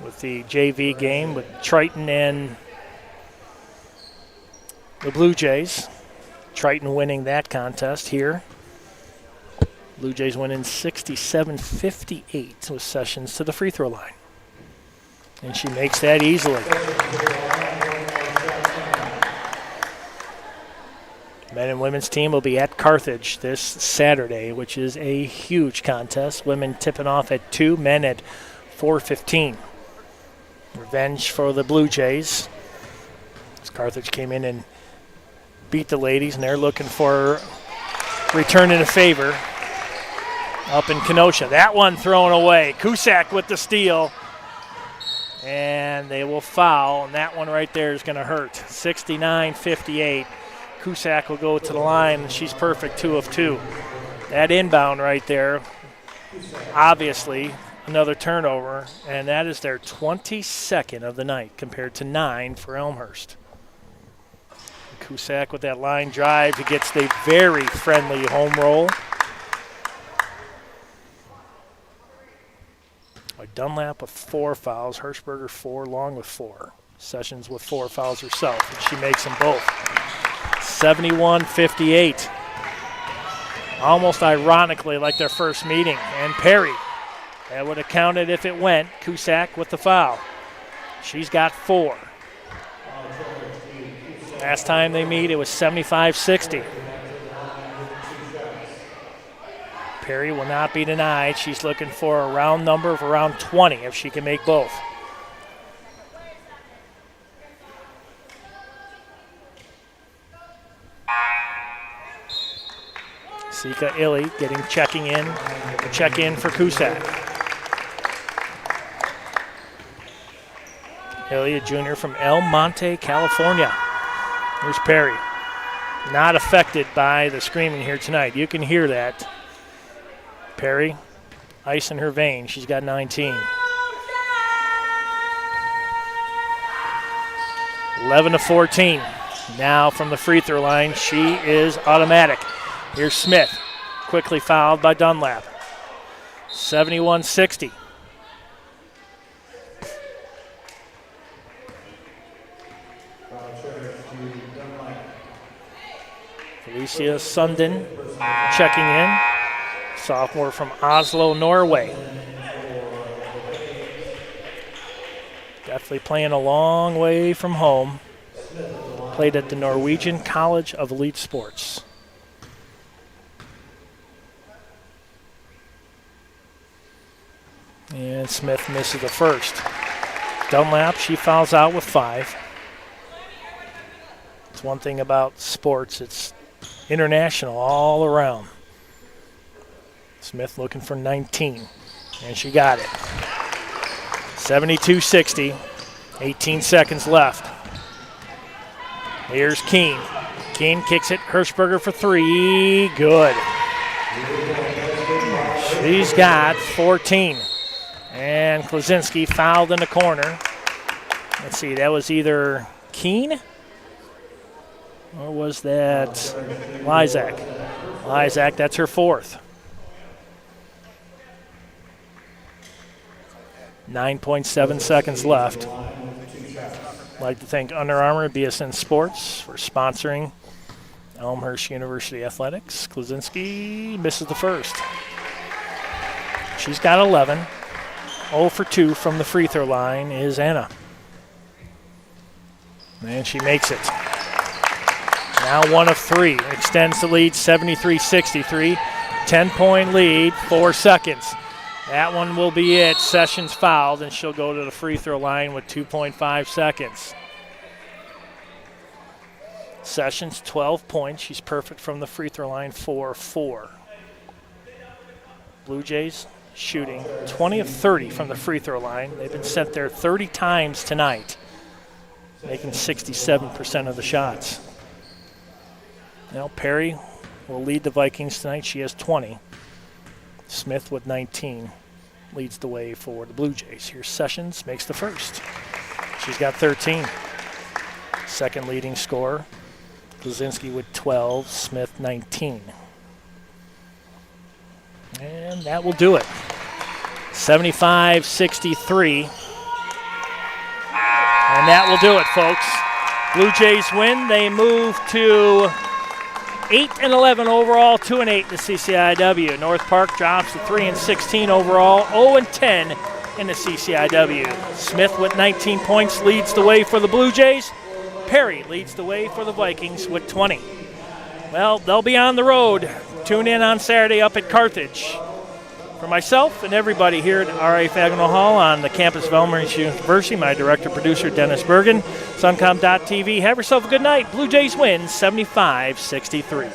With the JV game with Triton and the Blue Jays. Triton winning that contest here. Blue Jays winning 67-58 with Sessions to the free throw line. And she makes that easily. Men and women's team will be at Carthage this Saturday, which is a huge contest. Women tipping off at 2, men at 4:15. Revenge for the Blue Jays. As Carthage came in and beat the ladies, and they're looking for returning a favor up in Kenosha. That one thrown away. Cusack with the steal, and they will foul, and that one right there is going to hurt. 69-58. Cusack will go to the line, and she's perfect 2 of 2. That inbound right there, obviously another turnover, and that is their 22nd of the night compared to 9 for Elmhurst. Cusack with that line drive. He gets the very friendly home roll. Dunlap with 4 fouls. Hirschberger 4, Long with 4. Sessions with 4 fouls herself, and she makes them both. 71-58. Almost ironically like their first meeting. And Perry, that would have counted if it went. Cusack with the foul. She's got 4. Last time they meet, it was 75-60. Perry will not be denied. She's looking for a round number of around 20 if she can make both. Sika Illy checking in for Cusack. Illy, a junior from El Monte, California. Here's Perry. Not affected by the screaming here tonight. You can hear that. Perry, ice in her veins. She's got 19. 11-14. Now from the free throw line, she is automatic. Here's Smith, quickly fouled by Dunlap. 71-60. Felicia Sundin checking in. Sophomore from Oslo, Norway. Definitely playing a long way from home. Played at the Norwegian College of Elite Sports. And Smith misses the first. Dunlap, she fouls out with 5. one thing about sports, it's international all around. Smith looking for 19, and she got it. 72-60, 18 seconds left. Here's Keene. Keene kicks it, Hirschberger for 3, good. She's got 14. And Klaczynski fouled in the corner. Let's see, that was either Keene or was that Lysak? Lysak, that's her 4th. 9.7 seconds left. I'd like to thank Under Armour, BSN Sports for sponsoring Elmhurst University Athletics. Klaczynski misses the first. She's got 11. 0 for 2 from the free throw line is Anna. And she makes it. Now 1 of 3. Extends the lead 73-63. 10-point lead, 4 seconds. That one will be it. Sessions fouled, and she'll go to the free throw line with 2.5 seconds. Sessions, 12 points. She's perfect from the free throw line, 4-4. Blue Jays shooting 20 of 30 from the free throw line. They've been sent there 30 times tonight, making 67% of the shots. Now Perry will lead the Vikings tonight. She has 20. Smith with 19 leads the way for the Blue Jays. Here's Sessions, makes the first. She's got 13. Second leading scorer. Klaczynski with 12, Smith 19. And that will do it. 75-63. And that will do it, folks. Blue Jays win. They move to 8-11 overall, 2-8 in the CCIW. North Park drops to 3-16 overall, 0-10 in the CCIW. Smith with 19 points leads the way for the Blue Jays. Perry leads the way for the Vikings with 20. Well, they'll be on the road. Tune in on Saturday up at Carthage. For myself and everybody here at R.A. Fagnall Hall on the campus of Elmhurst University, my director-producer Dennis Bergen, Suncom.tv. Have yourself a good night. Blue Jays win 75-63.